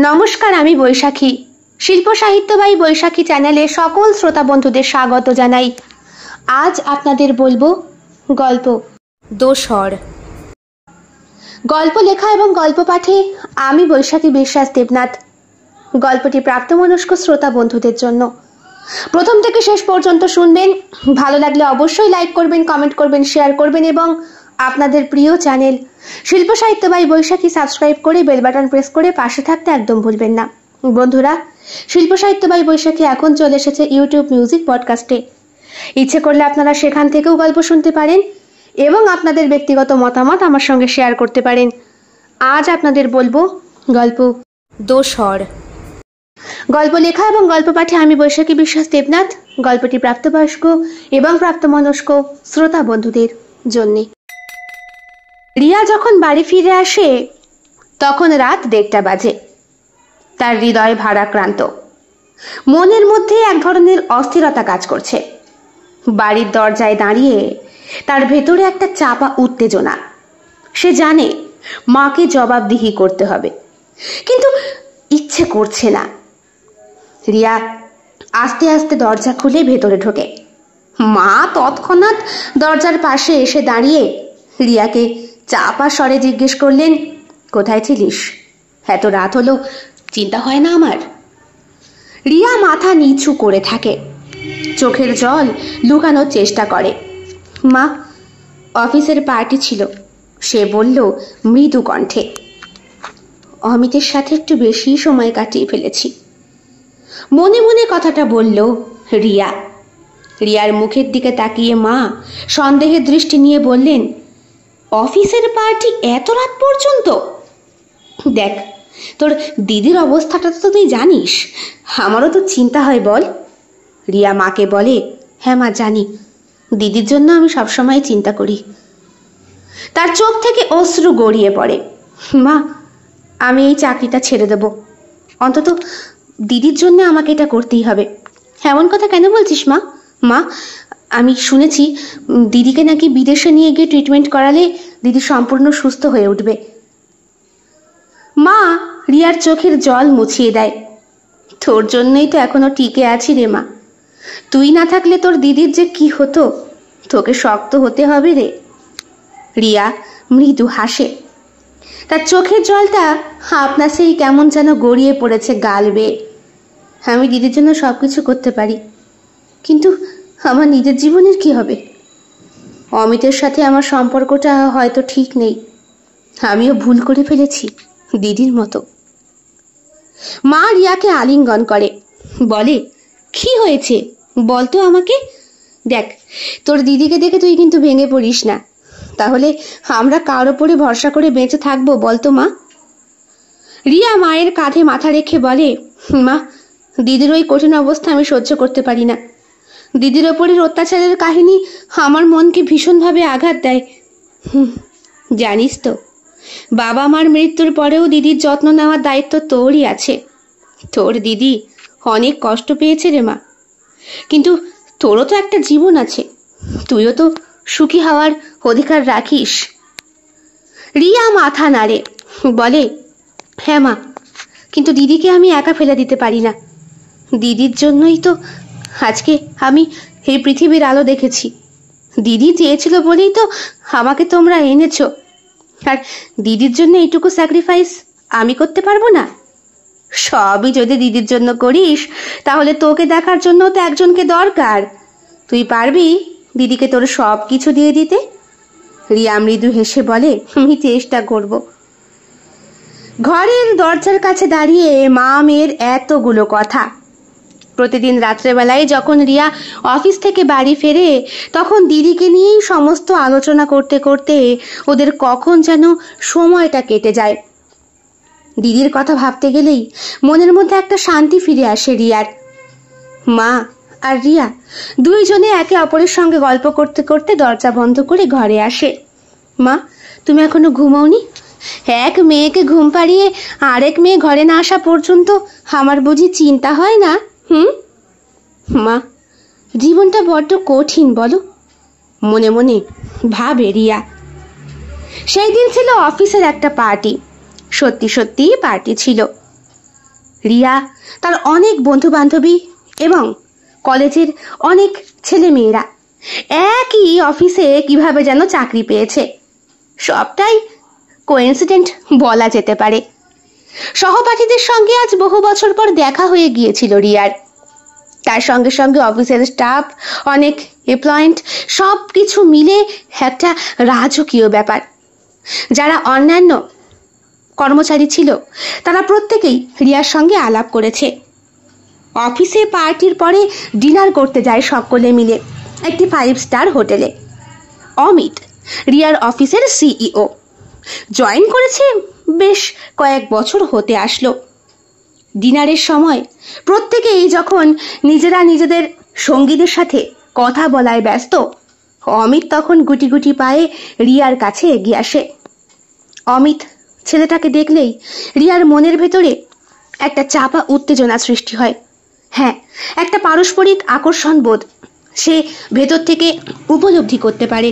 নমস্কার, আমি বৈশাখী। শিল্প সাহিত্য বাই বৈশাখী চ্যানেলে সকল শ্রোতা বন্ধুদের স্বাগত জানাই। আজ আপনাদের বলবো গল্প দোসর। গল্প লেখা এবং গল্প পাঠে আমি বৈশাখী বিশ্বাস দেবনাথ। গল্পটি প্রাপ্তমনস্ক শ্রোতা বন্ধুদের জন্য। প্রথম থেকে শেষ পর্যন্ত শুনবেন। ভালো লাগলে অবশ্যই লাইক করবেন, কমেন্ট করবেন, শেয়ার করবেন এবং আপনাদের প্রিয় চ্যানেল শিল্প সাহিত্য বাই বৈশাখী সাবস্ক্রাইব করে বেল বাটন প্রেস করে পাশে থাকতে একদম ভুলবেন না। বন্ধুরা, শিল্প সাহিত্য বাই বৈশাখী এখন চলে এসেছে ইউটিউব মিউজিক পডকাস্টে। ইচ্ছে করলে আপনারা সেখান থেকেও গল্প শুনতে পারেন এবং আপনাদের ব্যক্তিগত মতামত আমার সঙ্গে শেয়ার করতে পারেন। আজ আপনাদের বলবো গল্প দোসর। গল্প লেখা এবং গল্প পাঠে আমি বৈশাখী বিশ্বাস দেবনাথ। গল্পটি প্রাপ্তবয়স্ক এবং প্রাপ্তমনস্ক শ্রোতা বন্ধুদের জন্যে। রিয়া যখন বাড়ি ফিরে আসে তখন রাত 1:30 বাজে। তার হৃদয় ভারাক্রান্ত, মনের মধ্যে এক ধরনের অস্থিরতা কাজ করছে। বাড়ির দরজায় দাঁড়িয়ে তার ভেতরে একটা চাপা উত্তেজনা। সে জানে মাকে জবাবদিহি করতে হবে, কিন্তু ইচ্ছে করছে না। রিয়া আস্তে আস্তে দরজা খুলে ভেতরে ঢোকে। মা তৎক্ষণাৎ দরজার পাশে এসে দাঁড়িয়ে রিয়াকে চাপা স্বরে জিজ্ঞেস করলেন, কোথায় ছিলিস? এত রাত হলো, চিন্তা হয় না আমার? রিয়া মাথা নিচু করে থাকে, চোখের জল লুকানোর চেষ্টা করে। মা, অফিসের পার্টি ছিল, সে বলল মৃদু কণ্ঠে। অমিতের সাথে একটু বেশি সময় কাটিয়ে ফেলেছি, মনে মনে কথাটা বলল রিয়া। রিয়ার মুখের দিকে তাকিয়ে মা সন্দেহের দৃষ্টি নিয়ে বললেন, অফিসের পার্টি এত রাত পর্যন্ত? দেখ, তোর দিদির অবস্থাটা তো তুই জানিস, আমারও তো চিন্তা হয় বল। রিয়া মাকে বলে, হ্যাঁ মা জানি, দিদির জন্য আমি সবসময় চিন্তা করি। তার চোখ থেকে অশ্রু গড়িয়ে পড়ে। মা, আমি এই চাকরিটা ছেড়ে দেব, অন্তত দিদির জন্য আমাকে এটা করতেই হবে। এমন কথা কেন বলছিস মা? মা, আমি শুনেছি দিদিকে নাকি বিদেশে নিয়ে গিয়ে ট্রিটমেন্ট করালে দিদি সম্পূর্ণ সুস্থ হয়ে উঠবে। মা রিয়ার চোখের জল মুছিয়ে দেয়। তোর জন্যই তো এখনো টিকে আছি রে মা। তুই না থাকলে তোর দিদির যে কি হতো, তোকে শক্ত হতে হবে রে। রিয়া মৃদু হাসে, তার চোখের জলটা আপনা সেই কেমন যেন গড়িয়ে পড়েছে গাল বেয়ে। আমি দিদির জন্য সবকিছু করতে পারি, কিন্তু আমার নিজের জীবনের কি হবে? অমিতের সাথে আমার সম্পর্কটা হয়তো ঠিক নেই, আমিও ভুল করে ফেলেছি দিদির মতো। মা রিয়াকে আলিঙ্গন করে, বলে, কি হয়েছে বলতো আমাকে? দেখ, তোর দিদিকে দেখে তুই কিন্তু ভেঙে পড়িস না, তাহলে আমরা কার ওপরে ভরসা করে বেঁচে থাকবো বলতো মা? রিয়া মায়ের কাঁধে মাথা রেখে বলে, মা, দিদির ওই কঠিন অবস্থা আমি সহ্য করতে পারি না। দিদির ওপরের অত্যাচারের কাহিনী আমার মনকে ভীষণভাবে আঘাত দেয়। জানিস তো, বাবা মার মৃত্যুর পরেও দিদির যত্ন নেওয়ার দায়িত্ব তোরই আছে। তোর দিদি অনেক কষ্ট পেয়েছে রে মা, কিন্তু তোরও তো একটা জীবন আছে, তুইও তো সুখী হওয়ার অধিকার রাখিস। রিয়া মাথা নাড়ে, বলে, হ্যাঁ মা, কিন্তু দিদিকে আমি একা ফেলে দিতে পারি না। দিদির জন্যই তো আজকে আমি এই পৃথিবীর আলো দেখেছি। দিদি চেয়েছিল বলেই তো আমাকে তোমরা এনেছ, আর দিদির জন্য এইটুকু স্যাক্রিফাইস আমি করতে পারবো না? সবই যদি দিদির জন্য করিস, তাহলে তোকে দেখার জন্য তো একজনকে দরকার। তুই পারবি দিদিকে তোর সব কিছু দিয়ে দিতে? রিয়া মৃদু হেসে বলে, আমি চেষ্টা করব। ঘরের দরজার কাছে দাঁড়িয়ে মা মেয়ের এতগুলো কথা। প্রতিদিন রাত্রেবেলায় যখন রিয়া অফিস থেকে বাড়ি ফেরে, তখন দিদিকে নিয়েই সমস্ত আলোচনা করতে করতে ওদের কখন যেন সময়টা কেটে যায়। দিদির কথা ভাবতে গেলেই মনের মধ্যে একটা শান্তি ফিরে আসে রিয়ার। মা আর রিয়া দুইজনে একে অপরের সঙ্গে গল্প করতে করতে দরজা বন্ধ করে ঘরে আসে। মা, তুমি এখনো ঘুমাওনি? এক মেয়েকে ঘুম পাড়িয়ে আরেক মেয়ে ঘরে না আসা পর্যন্ত আমার বুঝি চিন্তা হয় না? মা, জীবনটা বড্ড কঠিন বলো, মনে মনে ভাবে রিয়া। সেই দিন ছিল অফিসের একটা পার্টি। সত্যি সত্যি পার্টি ছিল। রিয়া, তার অনেক বন্ধু বান্ধবী এবং কলেজের অনেক ছেলে মেয়েরা একই অফিসে কিভাবে যেন চাকরি পেয়েছে। সবটাই কোইন্সিডেন্ট বলা যেতে পারে। সহপাঠীদের সঙ্গে আজ বহু বছর পর দেখা হয়ে গিয়েছিল রিয়ার। তার সঙ্গে সঙ্গে অফিসের স্টাফ, অনেক এমপ্লয়েন্ট, সব কিছু মিলে একটা রাজকীয় ব্যাপার। যারা অন্যান্য কর্মচারী ছিল তারা প্রত্যেকেই রিয়ার সঙ্গে আলাপ করেছে। অফিসে পার্টির পরে ডিনার করতে যায় সকলে মিলে একটি 5 স্টার হোটেলে। অমিত রিয়ার অফিসের সিইও, জয়েন করেছে বেশ কয়েক বছর হতে আসলো। ডিনারের সময় প্রত্যেকেই যখন নিজেরা নিজেদের সঙ্গীদের সাথে কথা বলায় ব্যস্ত, অমিত তখন গুটি গুটি পায়ে রিয়ার কাছে এগিয়ে আসে। অমিত ছেলেটাকে দেখলেই রিয়ার মনের ভেতরে একটা চাপা উত্তেজনা সৃষ্টি হয়। হ্যাঁ, একটা পারস্পরিক আকর্ষণ বোধ সে ভেতর থেকে উপলব্ধি করতে পারে।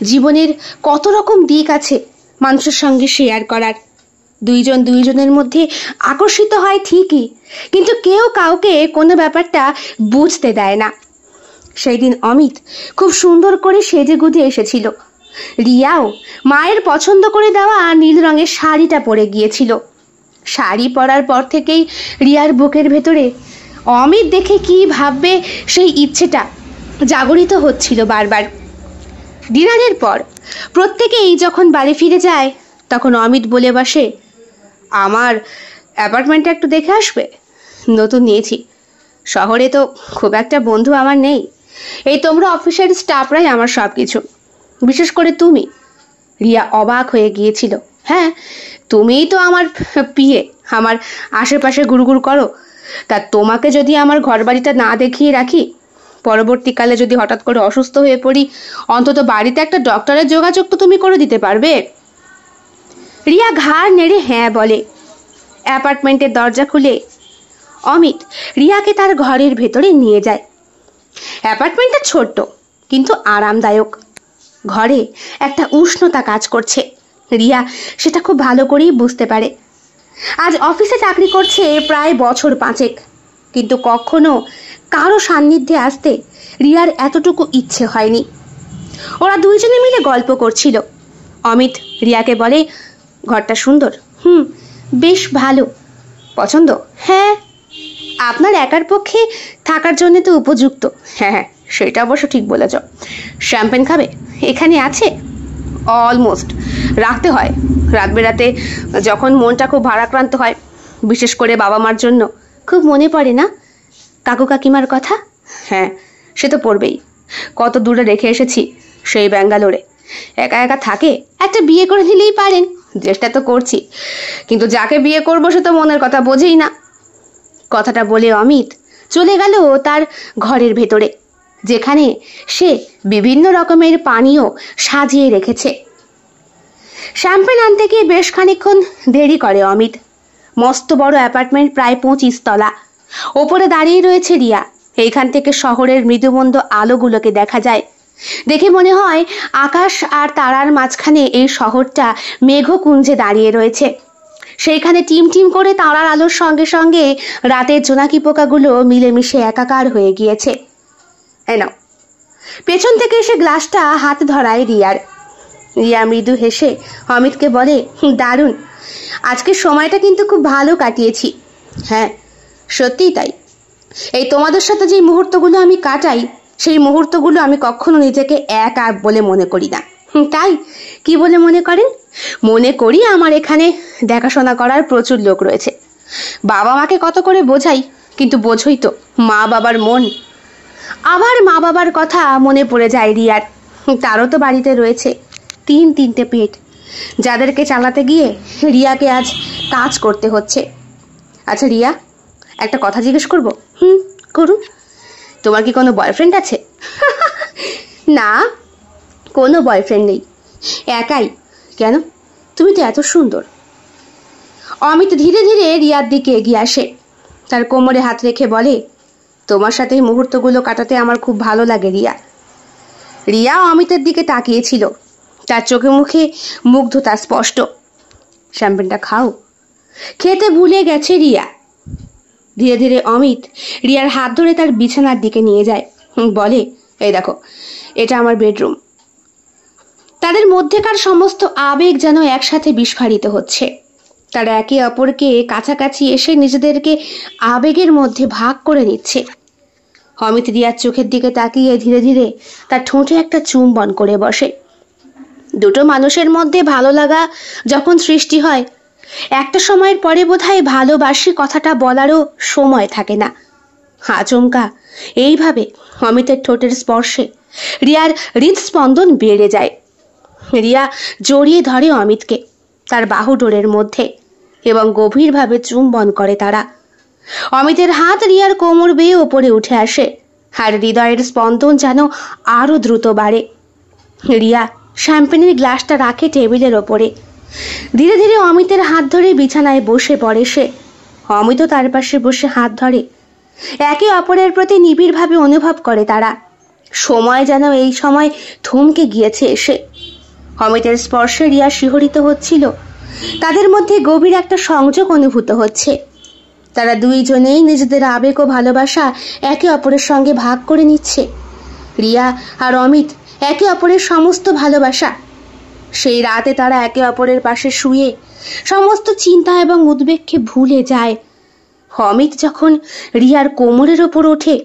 জীবনের কত রকম দিক আছে মানুষের সঙ্গে শেয়ার করার। দুইজন দুইজনের মধ্যে আকর্ষিত হয় ঠিকই, কিন্তু কেউ কাউকে কোনো ব্যাপারটা বুঝতে দেয় না। সেই দিন অমিত খুব সুন্দর করে সেজে গুজে এসেছিল। রিয়াও মায়ের পছন্দ করে দেওয়া নীল রঙের শাড়িটা পরে গিয়েছিল। শাড়ি পরার পর থেকেই রিয়ার বুকের ভেতরে অমিত দেখে কি ভাববে সেই ইচ্ছেটা জাগরিত হচ্ছিল বারবার। ডিনারের পর প্রত্যেকেই যখন বাড়ি ফিরে যায় তখন অমিত বলে বসে, আমার অ্যাপার্টমেন্টটা একটু দেখে আসবে? নতুন নিয়েছি, শহরে তো খুব একটা বন্ধু আমার নেই। এই তোমরা অফিসের স্টাফরাই আমার সব কিছু, বিশেষ করে তুমি। রিয়া অবাক হয়ে গিয়েছিল। হ্যাঁ, তুমিই তো আমার পিএ, আমার আশেপাশে গুড়গুড় করো। তা তোমাকে যদি আমার ঘর বাড়িটা না দেখিয়ে রাখি, পরবর্তীকালে যদি হঠাৎ করে অসুস্থ হয়ে পড়ি, অন্তত বাড়িতে একটা ডক্টরের যোগাযোগ তো তুমি করে দিতে পারবে। রিয়া ঘাড় নেড়ে হ্যাঁ বলে। অ্যাপার্টমেন্টের দরজা খুলে অমিত রিয়াকে তার ঘরের ভেতরে নিয়ে যায়। অ্যাপার্টমেন্টটা ছোট্ট কিন্তু আরামদায়ক। ঘরে একটা উষ্ণতা কাজ করছে, রিয়া সেটা খুব ভালো করেই বুঝতে পারে। আজ অফিসে চাকরি করছে প্রায় বছর 5, কিন্তু কখনো কারো সান্নিধ্যে আসতে রিয়ার এতটুকু ইচ্ছে হয়নি। ওরা দুইজনে মিলে গল্প করছিল। অমিত রিয়াকে বলে, ঘরটা সুন্দর? বেশ ভালো। পছন্দ? হ্যাঁ। আপনার একার পক্ষে থাকার জন্য তো উপযুক্ত। হ্যাঁ, সেটা অবশ্য ঠিক বলেছ। শ্যাম্পেন খাবে? এখানে আছে। অলমোস্ট রাখতে হয় রাত বেরাতে, যখন মনটা খুব ভারাক্রান্ত হয়, বিশেষ করে বাবা মার জন্য। খুব মনে পড়ে না কাকু কাকিমার কথা? হ্যাঁ, সে তো পড়বেই। কত দূরে রেখে এসেছি সেই ব্যাঙ্গালোরে। একা একা থাকে, একটা বিয়ে করে নিলেই পারেন। চেষ্টা তো করছি, কিন্তু যাকে বিয়ে করবো সে তো মনের কথা বোঝেই না। কথাটা বলে অমিত চলে গেল তার ঘরের ভেতরে, যেখানে সে বিভিন্ন রকমের পানীয় সাজিয়ে রেখেছে। শ্যাম্পেন আনতে গিয়ে বেশ খানিকক্ষণ দেরি করে অমিত। মস্ত বড় অ্যাপার্টমেন্ট, প্রায় 25 তলা। ওপরে দাঁড়িয়ে রয়েছে রিয়া। এইখান থেকে শহরের মৃদুমন্দ আলোগুলোকে দেখা যায়। দেখে মনে হয় আকাশ আর তারার মাঝখানে এই শহরটা মেঘকুঞ্জে দাঁড়িয়ে রয়েছে। সেইখানে টিম টিম করে তারার আলোর সঙ্গে সঙ্গে রাতের জোনাকি পোকাগুলো মিলেমিশে একাকার হয়ে গিয়েছে। নাও। পেছন থেকে এসে গ্লাসটা হাত ধরায় রিয়ার। রিয়া মৃদু হেসে অমিতকে বলে, দারুণ, আজকের সময়টা কিন্তু খুব ভালো কাটিয়েছি। হ্যাঁ, সত্যিই তাই। এই তোমাদের সাথে যে মুহূর্তগুলো আমি কাটাই, সেই মুহূর্তগুলো আমি কখনো নিজেকে একা বলে মনে করি না। তাই কি বলে মনে করেন? মনে করি আমার এখানে দেখাশোনা করার প্রচুর লোক রয়েছে। বাবা মাকে কত করে বোঝাই, কিন্তু বোঝই তো মা বাবার মন। আবার মা বাবার কথা মনে পড়ে যায় রিয়ার। তারও তো বাড়িতে রয়েছে 3-3টে পেট, যাদেরকে চালাতে গিয়ে রিয়াকে আজ কাজ করতে হচ্ছে। আচ্ছা রিয়া, একটা কথা জিজ্ঞেস করবো? করুন। তোমার কি কোনো বয়ফ্রেন্ড আছে? না, কোনো বয়ফ্রেন্ড নেই, একাই। কেন? তুমি তো এত সুন্দর। অমিত ধীরে ধীরে রিয়ার দিকে এগিয়ে আসে, তার কোমরে হাত রেখে বলে, তোমার সাথে এই মুহূর্তগুলো কাটাতে আমার খুব ভালো লাগে রিয়া। রিয়া অমিতের দিকে তাকিয়েছিল, তার চোখে মুখে মুগ্ধতা স্পষ্ট। শ্যাম্পেনটা খাও। খেতে ভুলে গেছে রিয়া। ধীরে ধীরে অমিত রিয়ার হাত ধরে তার বিছানার দিকে নিয়ে যায়, বলে, এই দেখো, এটা আমার বেডরুম। তাদের মধ্যেকার সমস্ত আবেগ যেন একসাথে বিস্ফারিত হচ্ছে। তারা একে অপরকে কাছাকাছি এসে নিজেদেরকে আবেগের মধ্যে ভাগ করে নিচ্ছে। অমিত রিয়ার চোখের দিকে তাকিয়ে ধীরে ধীরে তার ঠোঁটে একটা চুম্বন করে বসে। দুটো মানুষের মধ্যে ভালো লাগা যখন সৃষ্টি হয়, একটা সময়ের পরে বোধহয় ভালোবাসি কথাটা বলারও সময় থাকে না। আচমকা এইভাবে অমিতের ঠোঁটের স্পর্শে রিয়ার হৃদস্পন্দন বেড়ে যায়। রিয়া জড়িয়ে ধরে অমিতকে তার বাহুডোরের মধ্যে এবং গভীরভাবে চুম্বন করে তারা। অমিতের হাত রিয়ার কোমর বেয়ে ওপরে উঠে আসে, আর হৃদয়ের স্পন্দন যেন আরো দ্রুত বাড়ে। রিয়া শ্যাম্পেনের গ্লাসটা রাখে টেবিলের ওপরে। ধীরে ধীরে অমিতের হাত ধরে বিছানায় বসে পড়ে সে। অমিতও তার পাশে বসে হাত ধরে। একে অপরের প্রতি নিবিড়ভাবে অনুভব করে তারা। সময় যেন এই সময় থমকে গিয়েছে এসে। অমিতের স্পর্শে রিয়া শিহরিত হচ্ছিল। তাদের মধ্যে গভীর একটা সংযোগ অনুভূত হচ্ছে। তারা দুইজনেই নিজেদের আবেগ ও ভালোবাসা একে অপরের সঙ্গে ভাগ করে নিচ্ছে। রিয়া আর অমিত একে অপরের সমস্ত ভালোবাসা। সেই রাতে তারা একে অপরের পাশে শুয়ে সমস্ত চিন্তা এবং উদ্বেগকে ভুলে যায়। অমিত যখন রিয়ার কোমরের ওপর ওঠে,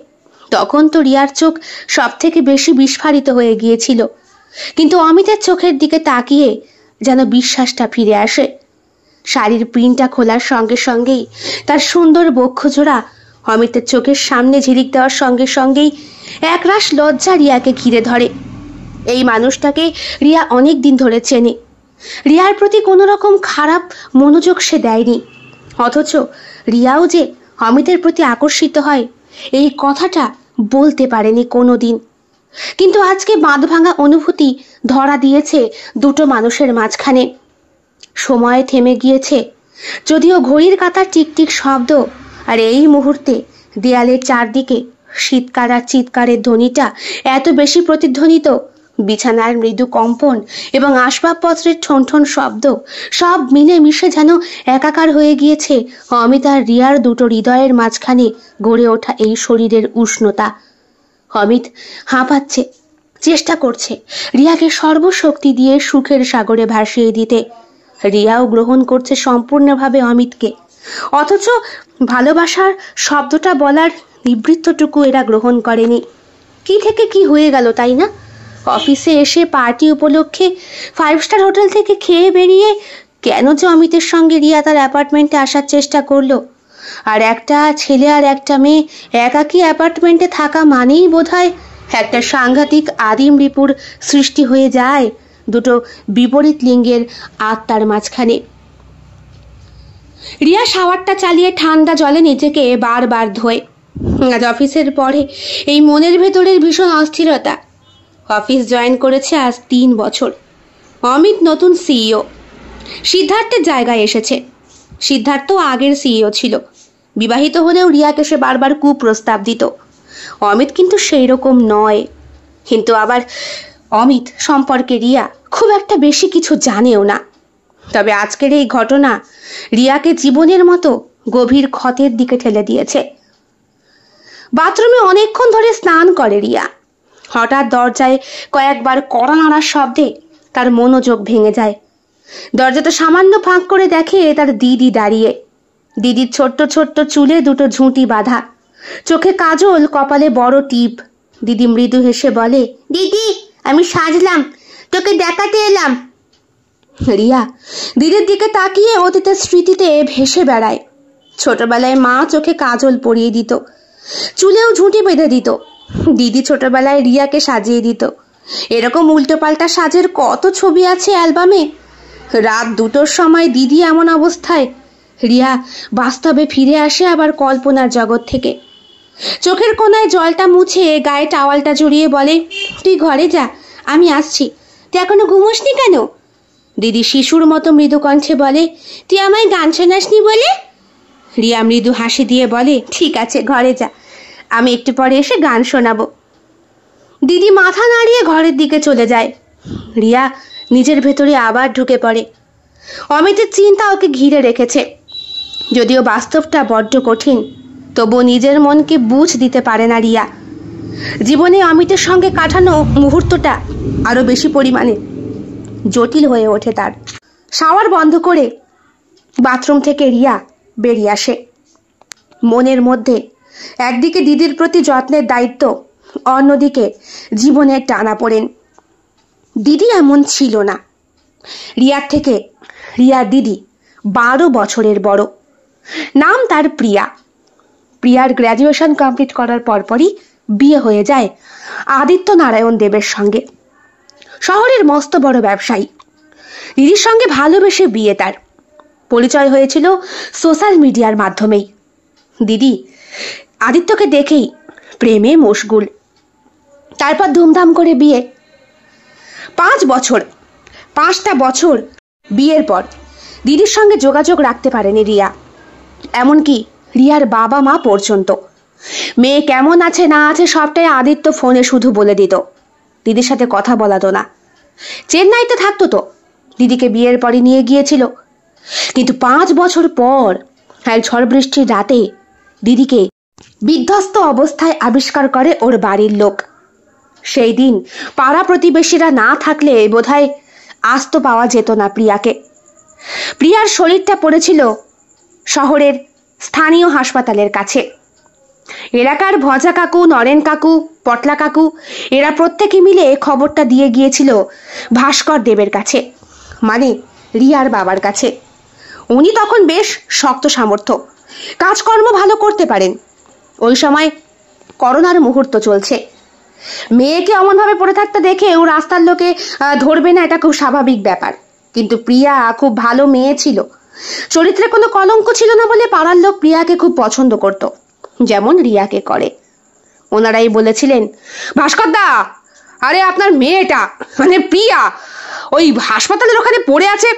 তখন তো রিয়ার চোখ সব থেকে বেশি বিস্ফারিত হয়ে গিয়েছিল। কিন্তু অমিতের চোখের দিকে তাকিয়ে যেন বিশ্বাসটা ফিরে আসে। শাড়ির পিনটা খোলার সঙ্গে সঙ্গেই তার সুন্দর বক্ষজোড়া অমিতের চোখের সামনে ঝিলিক দেওয়ার সঙ্গে সঙ্গেই একরাশ লজ্জা রিয়াকে ঘিরে ধরে। এই মানুষটাকে রিয়া অনেক দিন ধরে চেনে। রিয়ার প্রতি কোনো রকম খারাপ মনোযোগ সে দেয়নি, অথচ রিয়াও যে অমিতের প্রতি আকর্ষিত হয় এই কথাটা বলতে পারেনি কোনো দিন। কিন্তু আজকে বাঁধ ভাঙা অনুভূতি ধরা দিয়েছে দুটো মানুষের মাঝখানে। সময় থেমে গিয়েছে, যদিও ঘড়ির কাঁটার টিকটিক শব্দ আর এই মুহূর্তে দেয়ালের চারদিকে শীতকার আর চিৎকারের ধ্বনিটা এত বেশি প্রতিধ্বনিত। বিছানার মৃদু কম্পন এবং আসবাবপত্রের ঠনঠন শব্দ সব মিলে মিশে যেন একাকার হয়ে গিয়েছে অমিত আর রিয়ার দুটো হৃদয়ের মাঝখানে গড়ে ওঠা এই শরীরের উষ্ণতা। অমিত হাঁপাচ্ছে, চেষ্টা করছে রিয়াকে সর্বশক্তি দিয়ে সুখের সাগরে ভাসিয়ে দিতে। রিয়াও গ্রহণ করছে সম্পূর্ণভাবে অমিতকে, অথচ ভালোবাসার শব্দটা বলার নিবৃত্তটুকু এরা গ্রহণ করেনি। কি থেকে কি হয়ে গেল, তাই না? অফিসে এসে পার্টি উপলক্ষে 5 স্টার হোটেল থেকে খেয়ে বেরিয়ে কেন যে অমিতের সঙ্গে রিয়া তার অ্যাপার্টমেন্টে আসার চেষ্টা করলো। আর একটা ছেলে আর একটা মেয়ে একাকী অ্যাপার্টমেন্টে থাকা মানেই বোধহয় একটা সাংঘাতিক আদিম রিপুর সৃষ্টি হয়ে যায় দুটো বিপরীত লিঙ্গের আত্মার মাঝখানে। রিয়া শাওয়ারটা চালিয়ে ঠান্ডা জলে নিজেকে বারবার ধোয়। আজ অফিসের পরে এই মনের ভেতরের ভীষণ অস্থিরতা। অফিস জয়েন করেছে আজ 3 বছর। অমিত নতুন সিইও। সিদ্ধার্থের জায়গায় এসেছে। সিদ্ধার্থ আগের সিইও ছিল। বিবাহিত হলেও রিয়াকে সে বারবার কুপ্রস্তাব দিত। অমিত কিন্তু সেই রকম নয়। কিন্তু আবার অমিত সম্পর্কে রিয়া খুব একটা বেশি কিছু জানেও না। তবে আজকের এই ঘটনা রিয়াকে জীবনের মতো গভীর ক্ষতের দিকে ঠেলে দিয়েছে। বাথরুমে অনেকক্ষণ ধরে স্নান করে রিয়া। হঠাৎ দরজায় কয়েকবার কড়া নাড়ার শব্দে তার মনোযোগ ভেঙে যায়। দরজাটা সামান্য ফাঁক করে দেখে তার দিদি দাঁড়িয়ে। দিদির ছোট্ট ছোট্ট চুলে দুটো ঝুঁটি বাঁধা, চোখে কাজল, কপালে বড় টিপ। দিদি মৃদু হেসে বলে, দিদি আমি সাজলাম, তোকে দেখাতে এলাম। রিয়া দিদির দিকে তাকিয়ে অতীতের স্মৃতিতে ভেসে বেড়ায়। ছোটবেলায় মা চোখে কাজল পরিয়ে দিত, চুলেও ঝুঁটি বেঁধে দিত। দিদি ছোটবেলায় রিয়াকে সাজিয়ে দিত। এরকম উল্টোপাল্টা সাজের কত ছবি আছে অ্যালবামে। রাত 2টোর সময় দিদি এমন অবস্থায়, রিয়া বাস্তবে ফিরে আসে আবার কল্পনার জগৎ থেকে। চোখের কোনায় জলটা মুছে গায়ে টাওয়ালটা জড়িয়ে বলে, তুই ঘরে যা, আমি আসছি। তুই এখনো ঘুমোসনি কেন? দিদি শিশুর মতো মৃদু কণ্ঠে বলে, তুই আমায় গান শোনাসনি বলে? রিয়া মৃদু হাসি দিয়ে বলে, ঠিক আছে ঘরে যা, আমি একটু পরে এসে গান শোনাবো। দিদি মাথা নাড়িয়ে ঘরের দিকে চলে যায়। রিয়া নিজের ভেতরে আবার ঢুকে পড়ে। অমিতের চিন্তা ওকে ঘিরে রেখেছে। যদিও বাস্তবটা বড্ড কঠিন, তবু নিজের মনকে বুঝ দিতে পারে না রিয়া। জীবনে অমিতের সঙ্গে কাটানো মুহূর্তটা আরো বেশি পরিমাণে জটিল হয়ে ওঠে তার। শাওয়ার বন্ধ করে বাথরুম থেকে রিয়া বেরিয়ে আসে। মনের মধ্যে একদিকে দিদির প্রতি যত্নের দায়িত্ব, অন্যদিকে জীবনের টানাপোড়েন। দিদি এমন ছিল না। রিয়ার থেকে রিয়ার দিদি 12 বছরের বড়। নাম তার প্রিয়া। প্রিয়ার গ্র্যাজুয়েশন কমপ্লিট করার পরপরই বিয়ে হয়ে যায় আদিত্য নারায়ণ দেবের সঙ্গে, শহরের মস্ত বড় ব্যবসায়ী। দিদির সঙ্গে ভালোবেসে বিয়ে তার। পরিচয় হয়েছিল সোশ্যাল মিডিয়ার মাধ্যমেই। দিদি আদিত্যকে দেখেই প্রেমে মশগুল। তারপর ধুমধাম করে বিয়ে। 5টা বছর বিয়ের পর দিদির সঙ্গে যোগাযোগ রাখতে পারেনি রিয়া, এমনকি রিয়ার বাবা মা পর্যন্ত। মেয়ে কেমন আছে না আছে সবটাই আদিত্য ফোনে শুধু বলে দিত, দিদির সাথে কথা বলাতো না। চেন্নাইতে থাকতো তো, দিদিকে বিয়ের পরে নিয়ে গিয়েছিল। কিন্তু 5 বছর পর এক ঝড় বৃষ্টির রাতে দিদিকে বিধ্বস্ত অবস্থায় আবিষ্কার করে ওর বাড়ির লোক। সেই দিন পাড়া প্রতিবেশীরা না থাকলে বোধহয় আস্ত পাওয়া যেত না প্রিয়াকে। প্রিয়ার শরীরটা পড়েছিল শহরের স্থানীয় হাসপাতালের কাছে। এলাকার ভজা কাকু, নরেন কাকু, পটলা কাকু এরা প্রত্যেকে মিলে খবরটা দিয়ে গিয়েছিল ভাস্কর দেবের কাছে, মানে রিয়ার বাবার কাছে। উনি তখন বেশ শক্ত সামর্থ্য, কাজকর্ম ভালো করতে পারেন। ওই সময় করোনার মুহূর্ত চলছে। মেয়েকে অমনভাবে পড়ে থাকতে দেখে ও রাস্তার লোকে ধরবে না, এটা খুব স্বাভাবিক ব্যাপার। কিন্তু প্রিয়া খুব ভালো মেয়ে ছিল, চরিত্রে কোনো কলঙ্ক ছিল না বলে পাড়ার লোক প্রিয়াকে খুব পছন্দ করত, যেমন রিয়াকে করে। ওনারাই বলেছিলেন, ভাস্কর দা, আরে আপনার মেয়েটা মানে প্রিয়া ওই হাসপাতালের ওখানে পড়ে আছে।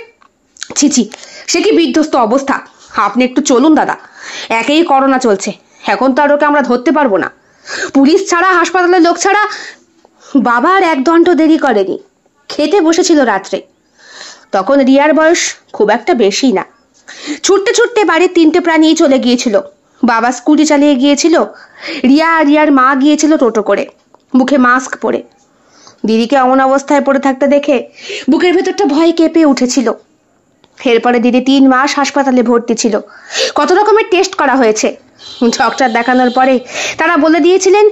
ছিছি, সে কি বিধ্বস্ত অবস্থা, আপনি একটু চলুন দাদা, একেই করোনা চলছে, এখন তো আর ওকে আমরা ধরতে পারবো না। পুলিশ ছাড়া, হাসপাতালের লোক ছাড়া। বাবা আর 1 ঘন্টা দেরি করেনি, খেতে বসেছিল রাত্রে। তখন রিয়ার বয়স খুব একটা বেশি না। ছুটতে ছুটতে বাড়ির 3টে প্রাণী চলে গিয়েছিল। বাবা স্কুটি চালিয়ে গিয়েছিল, রিয়া আর রিয়ার মা গিয়েছিল টোটো করে, মুখে মাস্ক পরে। দিদিকে এমন অবস্থায় পড়ে থাকতে দেখে বুকের ভেতরটা ভয়ে কেঁপে উঠেছিল। এরপরে দিদি 3 মাস হাসপাতালে ভর্তি ছিল। কত রকমের টেস্ট করা হয়েছে। ডক্টর দেখানোর পরে তারা বলে দিয়েছিলেন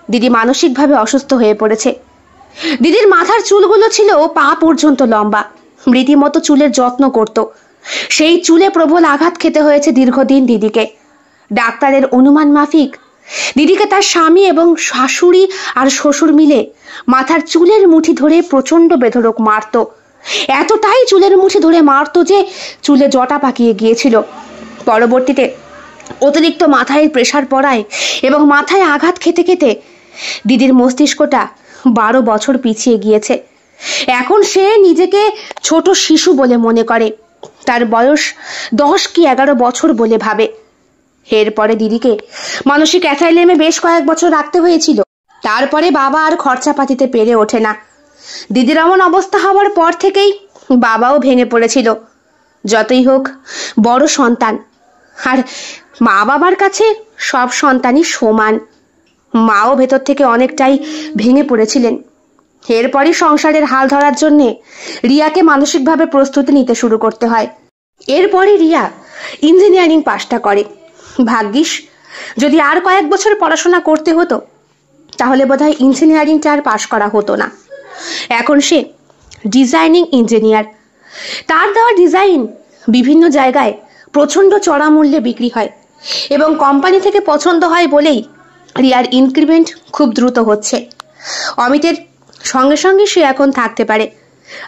দিদি মানসিকভাবে অসুস্থ হয়ে পড়েছে। দিদির মাথার চুলগুলো ছিল পা পর্যন্ত লম্বা, রীতিমতো চুলের যত্ন করত। সেই চুলে প্রবল আঘাত খেতে হয়েছে দীর্ঘদিন দিদিকে। ডাক্তারের অনুমান মাফিক দিদিকে তার স্বামী এবং শাশুড়ি আর শ্বশুর মিলে মাথার চুলের মুঠি ধরে প্রচন্ড বেধড়ক মারত। এতটাই চুলের মুঠি ধরে মারত যে চুলে জটা পাকিয়ে গিয়েছিল। পরবর্তীতে অতিরিক্ত মাথায় প্রেসার পড়ায় এবং মাথায় আঘাত খেতে খেতে দিদির মস্তিষ্কটা 12 বছর পিছিয়ে গিয়েছে। এখন সে নিজেকে ছোট শিশু বলে মনে করে, তার বয়স 10 কি 11 বছর বলে ভাবে। এরপরে দিদিকে মানসিক অ্যাসাইলেমে বেশ কয়েক বছর রাখতে হয়েছিল। তারপরে বাবা আর খরচাপাতিতে পেরে ওঠে না। দিদির এমন অবস্থা হওয়ার পর থেকেই বাবাও ভেঙে পড়েছিল। যতই হোক বড় সন্তান, আর মা বাবার কাছে সব সন্তানই সমান। মাও ভেতর থেকে অনেকটাই ভেঙে পড়েছিলেন। এরপরই সংসারের হাল ধরার জন্যে রিয়াকে মানসিকভাবে প্রস্তুতি নিতে শুরু করতে হয়। এরপরে রিয়া ইঞ্জিনিয়ারিং পাশটা করে। ভাগ্যিস, যদি আর কয়েক বছর পড়াশোনা করতে হতো তাহলে বোধহয় ইঞ্জিনিয়ারিংটা আর পাশ করা হতো না। এখন সে ডিজাইনিং ইঞ্জিনিয়ার। তার দেওয়া ডিজাইন বিভিন্ন জায়গায় প্রচণ্ড চড়া মূল্যে বিক্রি হয় এবং কোম্পানি থেকে পছন্দ হয় বলেই রিয়ার ইনক্রিমেন্ট খুব দ্রুত হচ্ছে। অমিতের সঙ্গে সঙ্গে সে এখন থাকতে পারে,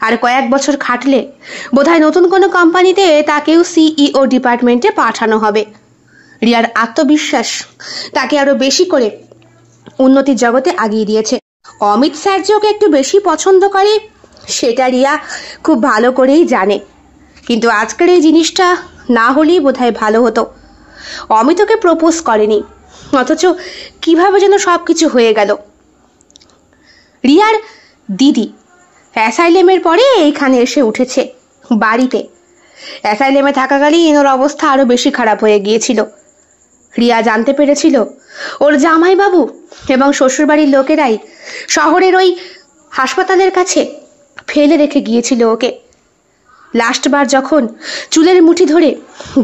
আর কয়েক বছর খাটলে বোধহয় নতুন কোনো কোম্পানিতে তাকেও সিইও ডিপার্টমেন্টে পাঠানো হবে। রিয়ার আত্মবিশ্বাস তাকে আরো বেশি করে উন্নতির জগতে আগিয়ে দিয়েছে। অমিত স্যার যে ওকে একটু বেশি পছন্দ করে সেটা রিয়া খুব ভালো করেই জানে, কিন্তু আজকের এই জিনিসটা না হলেই বোধহয় ভালো হতো। অমিত ওকে প্রপোজ করেনি, অথচ কিভাবে যেন সবকিছু হয়ে গেল। রিয়ার দিদি অ্যাসাইলেমের পরে এইখানে এসে উঠেছে বাড়িতে। অ্যাসাইলেমে থাকাকালীন ওর অবস্থা আরো বেশি খারাপ হয়ে গিয়েছিল। রিয়া জানতে পেরেছিল ওর জামাইবাবু এবং শ্বশুরবাড়ির লোকেরাই শহরের ওই হাসপাতালের কাছে ফেলে রেখে গিয়েছিল ওকে। লাস্টবার যখন চুলের মুঠি ধরে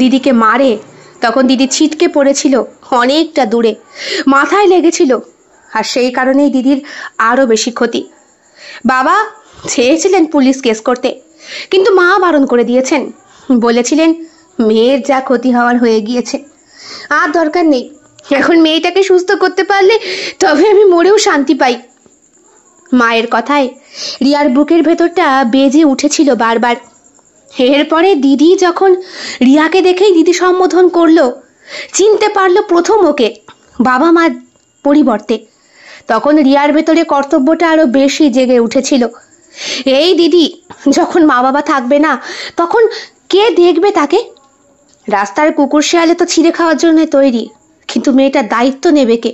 দিদিকে মারে তখন দিদি ছিটকে পড়েছিল অনেকটা দূরে, মাথায় লেগেছিল, আর সেই কারণেই দিদির আরও বেশি ক্ষতি। বাবা চেয়েছিলেন পুলিশ কেস করতে, কিন্তু মা বারণ করে দিয়েছেন, বলেছিলেন মেয়ের যা ক্ষতি হওয়ার হয়ে গিয়েছে, আর দরকার নেই। এখন মেয়েটাকে সুস্থ করতে পারলে তবে আমি মরেও শান্তি পাই। মায়ের কথায় রিয়ার বুকের ভেতরটা বেজে উঠেছিল বারবার। এরপরে দিদি যখন রিয়াকে দেখেই দিদি সম্বোধন করলো, চিনতে পারলো প্রথম ওকে বাবা মার পরিবর্তে, তখন রিয়ার ভেতরে কর্তব্যটা আরো বেশি জেগে উঠেছিল। এই দিদি যখন মা বাবা থাকবে না তখন কে দেখবে তাকে? রাস্তার কুকুর শেয়ালে তো ছিঁড়ে খাওয়ার জন্য তৈরি, কিন্তু মেয়েটার দায়িত্ব নেবে কে?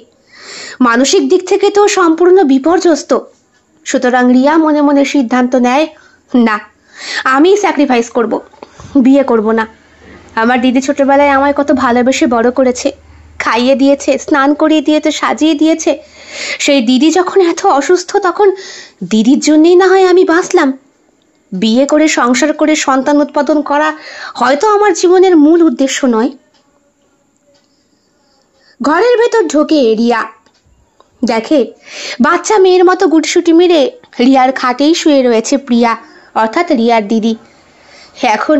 মানসিক দিক থেকে তো সম্পূর্ণ বিপর্যস্ত। সুতরাং রিয়া মনে মনে সিদ্ধান্ত নেয়, না, আমি স্যাক্রিফাইস করব, বিয়ে করব না। আমার দিদি ছোটবেলায় আমায় কত ভালোবেসে বড় করেছে, খাইয়ে দিয়েছে, স্নান করিয়ে দিয়েছে, সাজিয়ে দিয়েছে। সেই দিদি যখন এত অসুস্থ তখন দিদির জন্যই না হয় আমি বাঁচলাম। বিয়ে করে সংসার করে সন্তান উৎপাদন করা হয়তো আমার জীবনের মূল উদ্দেশ্য নয়। ঘরের ভেতর ঢোকে রিয়া, দেখে বাচ্চা মেয়ের মতো গুটসুটি মেরে রিয়ার খাটেই শুয়ে রয়েছে প্রিয়া, অর্থাৎ রিয়ার দিদি। এখন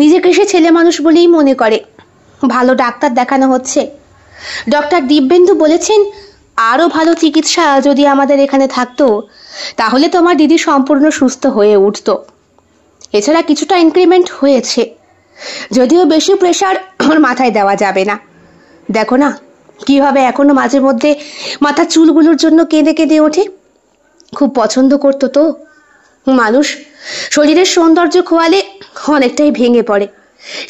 নিজেকে সে ছেলে মানুষ বলেই মনে করে। ভালো ডাক্তার দেখানো হচ্ছে। ডক্টর দিব্যেন্দু বলেছেন আরও ভালো চিকিৎসা যদি আমাদের এখানে থাকতো তাহলে তোমার দিদি সম্পূর্ণ সুস্থ হয়ে উঠত। এছাড়া কিছুটা ইনক্রিমেন্ট হয়েছে, যদিও বেশি প্রেশার ওর মাথায় দেওয়া যাবে না। দেখো না কিভাবে এখনো মাঝে মধ্যে মাথার চুলগুলোর জন্য কেঁদে কেঁদে ওঠে। খুব পছন্দ করতো তো। মানুষ শরীরের সৌন্দর্য খোয়ালে অনেকটাই ভেঙে পড়ে,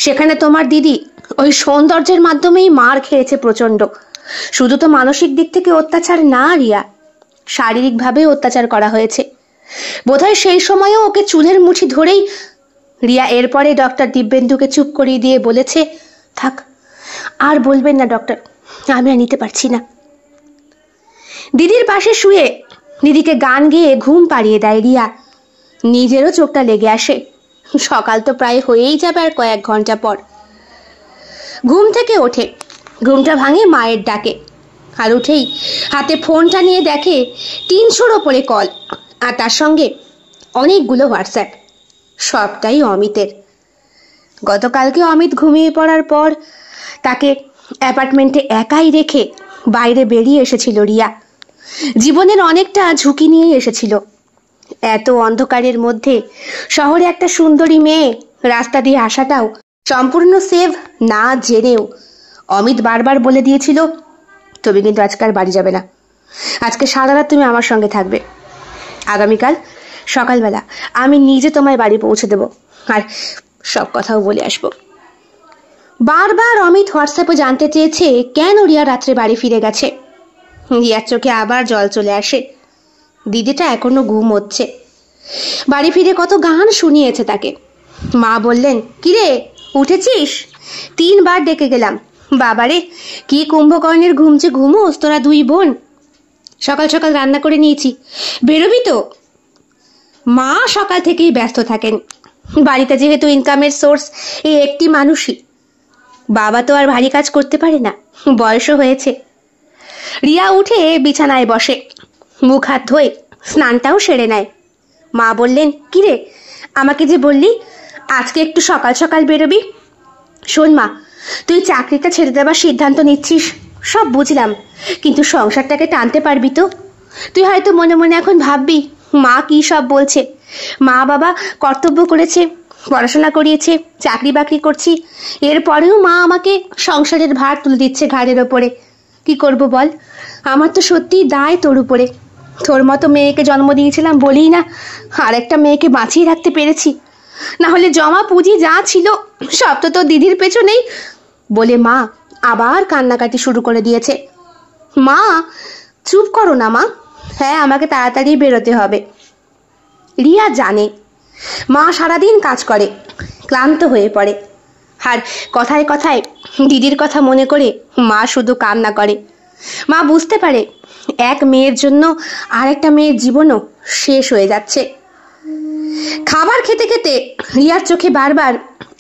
সেখানে তোমার দিদি ওই সৌন্দর্যের মাধ্যমেই মার খেয়েছে প্রচন্ড। শুধু তো মানসিক দিক থেকে অত্যাচার না রিয়া, শারীরিকভাবে অত্যাচার করা হয়েছে। বোধহয় সেই সময়ও ওকে চুলের মুঠি ধরেই রিয়া এরপরে ডক্টর দিব্যেন্দুকে চুপ করিয়ে দিয়ে বলেছে, থাক আর বলবেন না ডক্টর, আমি আর নিতে পারছি না। দিদির পাশে শুয়ে দিদিকে গান গেয়ে ঘুম পাড়িয়ে দেয় রিয়া। নিজেরও চোখটা লেগে আসে। সকাল তো প্রায় হয়েই যাবে আর কয়েক ঘন্টা পর। ঘুম থেকে ওঠে, ঘুমটা ভাঙে মায়ের ডাকে, আর উঠেই হাতে ফোনটা নিয়ে দেখে 300-র ওপরে কল, আর তার সঙ্গে অনেকগুলো হোয়াটসঅ্যাপ, সবটাই অমিতের। গতকালকে অমিত ঘুমিয়ে পড়ার পর তাকে অ্যাপার্টমেন্টে একাই রেখে বাইরে বেরিয়ে এসেছিল রিয়া। জীবনের অনেকটা ঝুঁকি নিয়ে এসেছিল। এত অন্ধকারের মধ্যে শহরে একটা সুন্দরী মেয়ে রাস্তা দিয়ে আসাটাও সম্পূর্ণ সেভ না জেনেও অমিত বারবার বলে দিয়েছিল, তুমি কিন্তু আজকে আর বাড়ি যাবে না, আজকে সারা রাত তুমি আমার সঙ্গে থাকবে, আগামীকাল সকালবেলা আমি নিজে তোমায় বাড়ি পৌঁছে দেব, আর সব কথাও বলে আসবো। বারবার অমিত হোয়াটসঅ্যাপে জানতে চেয়েছে কেন রিয়া রাত্রে বাড়ি ফিরে গেছে। রিয়ার চোখে আবার জল চলে আসে। দিদিটা এখনো ঘুম হচ্ছে। বাড়ি ফিরে কত গান শুনিয়েছে তাকে। মা বললেন, কিরে উঠেছিস? 3 বার ডেকে গেলাম। বাবারে কি কুম্ভকর্ণের ঘুম যে ঘুমোস তোরা 2 বোন। সকাল সকাল রান্না করে নিয়েছি, বেরোবি তো? মা সকাল থেকেই ব্যস্ত থাকেন। বাড়িতে যেহেতু ইনকামের সোর্স এই একটি মানুষই, বাবা তো আর ভারী কাজ করতে পারে না, বয়সও হয়েছে। রিয়া উঠে বিছানায় বসে, মুখ হাত ধোয়, স্নানটাও সেরে নেয়। মা বললেন, কিরে আমাকে যে বললি আজকে একটু সকাল সকাল বেরোবি? শোন মা, তুই চাকরিটা ছেড়ে দেওয়ার সিদ্ধান্ত নিচ্ছিস সব বুঝলাম, কিন্তু সংসারটাকে টানতে পারবি তো? তুই হয়তো মনে মনে এখন ভাববি মা কি সব বলছে, মা বাবা কর্তব্য করেছে, পড়াশোনা করিয়েছে, চাকরি বাকরি করছি, এরপরেও মা আমাকে সংসারের ভার তুলে দিচ্ছে ঘাড়ের ওপরে। কি করব বল? আমার তো সত্যিই দায় তোর উপরে। তোর মতো মেয়েকে জন্ম দিয়েছিলাম বলেই না আর একটা মেয়েকে বাঁচিয়ে রাখতে পেরেছি, না হলে জমা পুঁজি যা ছিল সব তো তোর দিদির পেছনেই। বলে মা আবার কান্নাকাটি শুরু করে দিয়েছে। মা চুপ করো না মা, হ্যাঁ আমাকে তাড়াতাড়ি বেরোতে হবে। রিয়া জানে মা সারাদিন কাজ করে, ক্লান্ত হয়ে পড়ে, আর কথায় কথায় দিদির কথা মনে করে মা শুধু কান্না করে। মা বুঝতে পারে এক মেয়ের জন্য আরেকটা মেয়ের জীবনও শেষ হয়ে যাচ্ছে। খাবার খেতে খেতে রিয়ার চোখে বারবার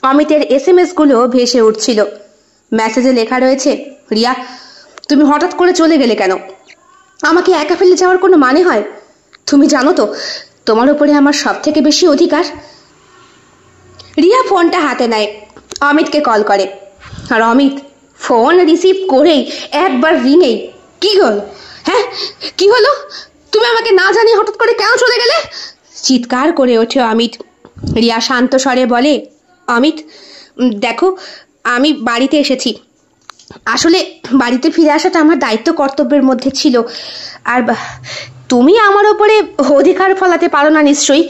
অমিতের SMS গুলো ভেসে উঠছিল। মেসেজে লেখা রয়েছে, রিয়া তুমি হঠাৎ করে চলে গেলে কেন? আমাকে একা ফেলে যাওয়ার কোনো মানে হয়? তুমি জানো তো তোমার উপরে আমার সব থেকে বেশি অধিকার। রিয়া ফোনটা হাতে নেয়, অমিতকে কল করে। আর অমিত ফোন রিসিভ করেই একবার রিনেই, কি হলো? হ্যাঁ কি হলো? তুমি আমাকে না জানিয়ে হঠাৎ করে কেন চলে গেলে? চিৎকার করে ওঠে অমিত। রিয়া শান্ত স্বরে বলে, অমিত দেখো আমি বাড়িতে এসেছি। আসলে বাড়িতে ফিরে আসাটা আমার দায়িত্ব কর্তব্যের মধ্যে ছিল। আর তুমি আমার ওপরে অধিকার ফলাতে পারো না নিশ্চয়ই।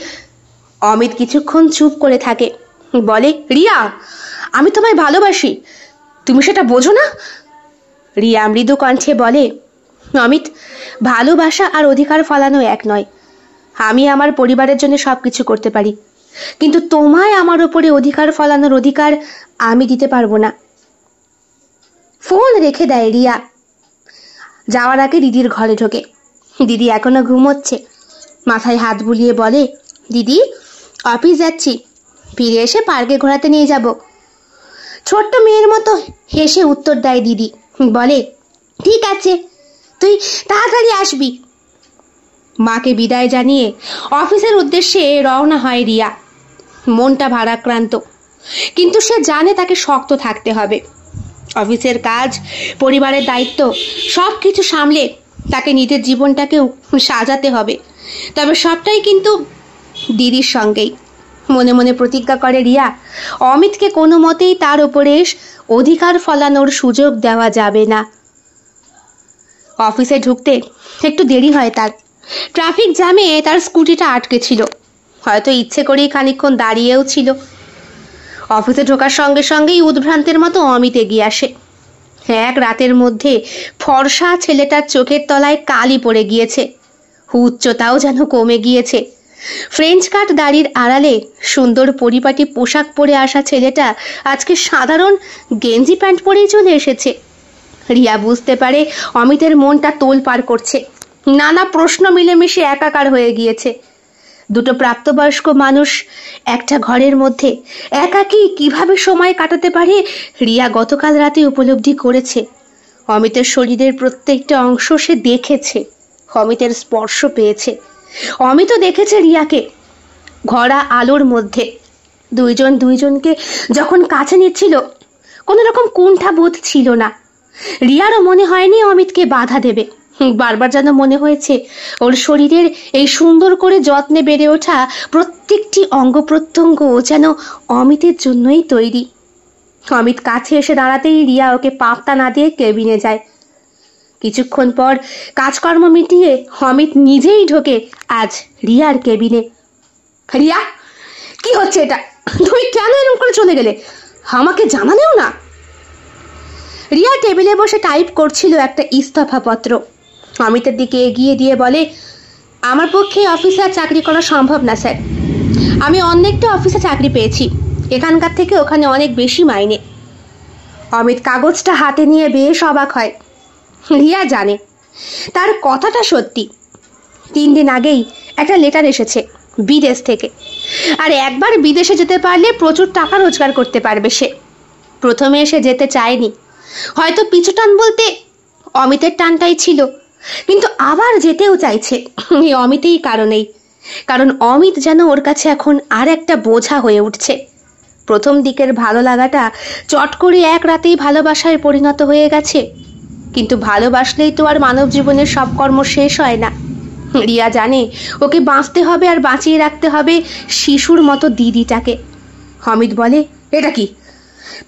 অমিত কিছুক্ষণ চুপ করে থাকে, বলে, রিয়া আমি তোমায় ভালোবাসি, তুমি সেটা বোঝো না? রিয়া মৃদু কণ্ঠে বলে, অমিত ভালোবাসা আর অধিকার ফলানো এক নয়। আমি আমার পরিবারের জন্য সবকিছু করতে পারি, কিন্তু তোমায় আমার ওপরে অধিকার ফলানোর অধিকার আমি দিতে পারবো না। ফোন রেখে দেয় রিয়া। যাওয়ার আগে দিদির ঘরে ঢোকে। দিদি এখনো ঘুমোচ্ছে। মাথায় হাত বুলিয়ে বলে, দিদি অফিস যাচ্ছি, ফিরে এসে পার্কে ঘোরাতে নিয়ে যাব। ছোট্ট মেয়ের মতো হেসে উত্তর দেয় দিদি, বলে, ঠিক আছে তুই তাড়াতাড়ি আসবি। মাকে বিদায় জানিয়ে অফিসের উদ্দেশ্যে রওনা হয় রিয়া। মনটা ভারাক্রান্ত, কিন্তু সে জানে তাকে শক্ত থাকতে হবে। অফিসের কাজ, পরিবারের দায়িত্ব সব কিছু সামলে তাকে নিজের জীবনটাকেও সাজাতে হবে। তবে সবটাই কিন্তু দিদির সঙ্গেই। মনে মনে প্রতিজ্ঞা করে রিয়া, অমিতকে কোনো মতেই তার উপরে অধিকার ফলানোর সুযোগ দেওয়া যাবে না। অফিসে ঢুকতে একটু দেরি হয় তার। ট্রাফিক জ্যামে তার স্কুটিটা আটকে ছিল, হয়তো ইচ্ছে করেই খানিকক্ষণ দাঁড়িয়েও ছিল। অফিসে ঢোকার সঙ্গে সঙ্গেই উদ্ভ্রান্তের মতো অমিত এগিয়ে আসে। এক রাতের মধ্যে ফর্সা ছেলেটার চোখের তলায় কালি পড়ে গিয়েছে, উচ্চতাও যেন কমে গিয়েছে। ফ্রেঞ্চ কাট দাড়ির আড়ালে সুন্দর পরিপাটি পোশাক পরে আসা ছেলেটা আজকে সাধারণ গেঞ্জি প্যান্ট পরেই চলে এসেছে। রিয়া বুঝতে পারে অমিতের মনটা তোলপাড় করছে। নানা প্রশ্ন মিলেমিশে একাকার হয়ে গিয়েছে। দুটো প্রাপ্তবয়স্ক মানুষ একটা ঘরের মধ্যে একাকী কিভাবে সময় কাটাতে পারে রিয়া গতকাল রাতে উপলব্ধি করেছে। অমিতের শরীরের প্রত্যেকটা অংশ সে দেখেছে, অমিতের স্পর্শ পেয়েছে। অমিতও দেখেছে রিয়াকে। ঘোরা আলোর মধ্যে দুইজন দুইজনকে যখন কাছে নিচ্ছিল, কোনো রকম কুণ্ঠাবোধ ছিল না। রিয়ারও মনে হয়নি অমিতকে বাধা দেবে। বারবার যেন মনে হয়েছে ওর শরীরের এই সুন্দর করে যত্নে বেড়ে ওঠা প্রত্যেকটি অঙ্গ প্রত্যঙ্গ যেন অমিতের জন্যই তৈরি। অমিত কাছে এসে দাঁড়াতেই রিয়া ওকে পাত্তা না দিয়ে কেবিনে যায়। কিছুক্ষণ পর কাজকর্ম মিটিয়ে অমিত নিজেই ঢোকে আজ রিয়ার কেবিনে। রিয়া কি হচ্ছে এটা? তুমি কেন এরকম করে চলে গেলে? আমাকে জানালেও না। রিয়া টেবিলে বসে টাইপ করছিল একটা ইস্তফা পত্র। অমিতের দিকে এগিয়ে দিয়ে বলে, আমার পক্ষে অফিসে আর চাকরি করা সম্ভব না স্যার। আমি অন্য একটা অফিসে চাকরি পেয়েছি, এখানকার থেকে ওখানে অনেক বেশি মাইনে। অমিত কাগজটা হাতে নিয়ে বেশ অবাক হয়। রিয়া জানে তার কথাটা সত্যি। 3 দিন আগেই একটা লেটার এসেছে বিদেশ থেকে, আর একবার বিদেশে যেতে পারলে প্রচুর টাকা রোজগার করতে পারবে সে। প্রথমে এসে যেতে চায়নি, হয়তো পিছু টান বলতে অমিতের টানটাই ছিল, কিন্তু আবার যেতেও চাইছে এই অমিতেই কারণেই। কারণ অমিত যেন ওর কাছে এখন আর একটা বোঝা হয়ে উঠছে। প্রথম দিকের ভালো লাগাটা চট করে এক রাতেই ভালোবাসায় পরিণত হয়ে গেছে। কিন্তু ভালোবাসলেই তো আর মানব জীবনের সব কর্ম শেষ হয় না। রিয়া জানে ওকে বাঁচতে হবে আর বাঁচিয়ে রাখতে হবে শিশুর মতো দিদিটাকে। অমিত বলে, এটা কি?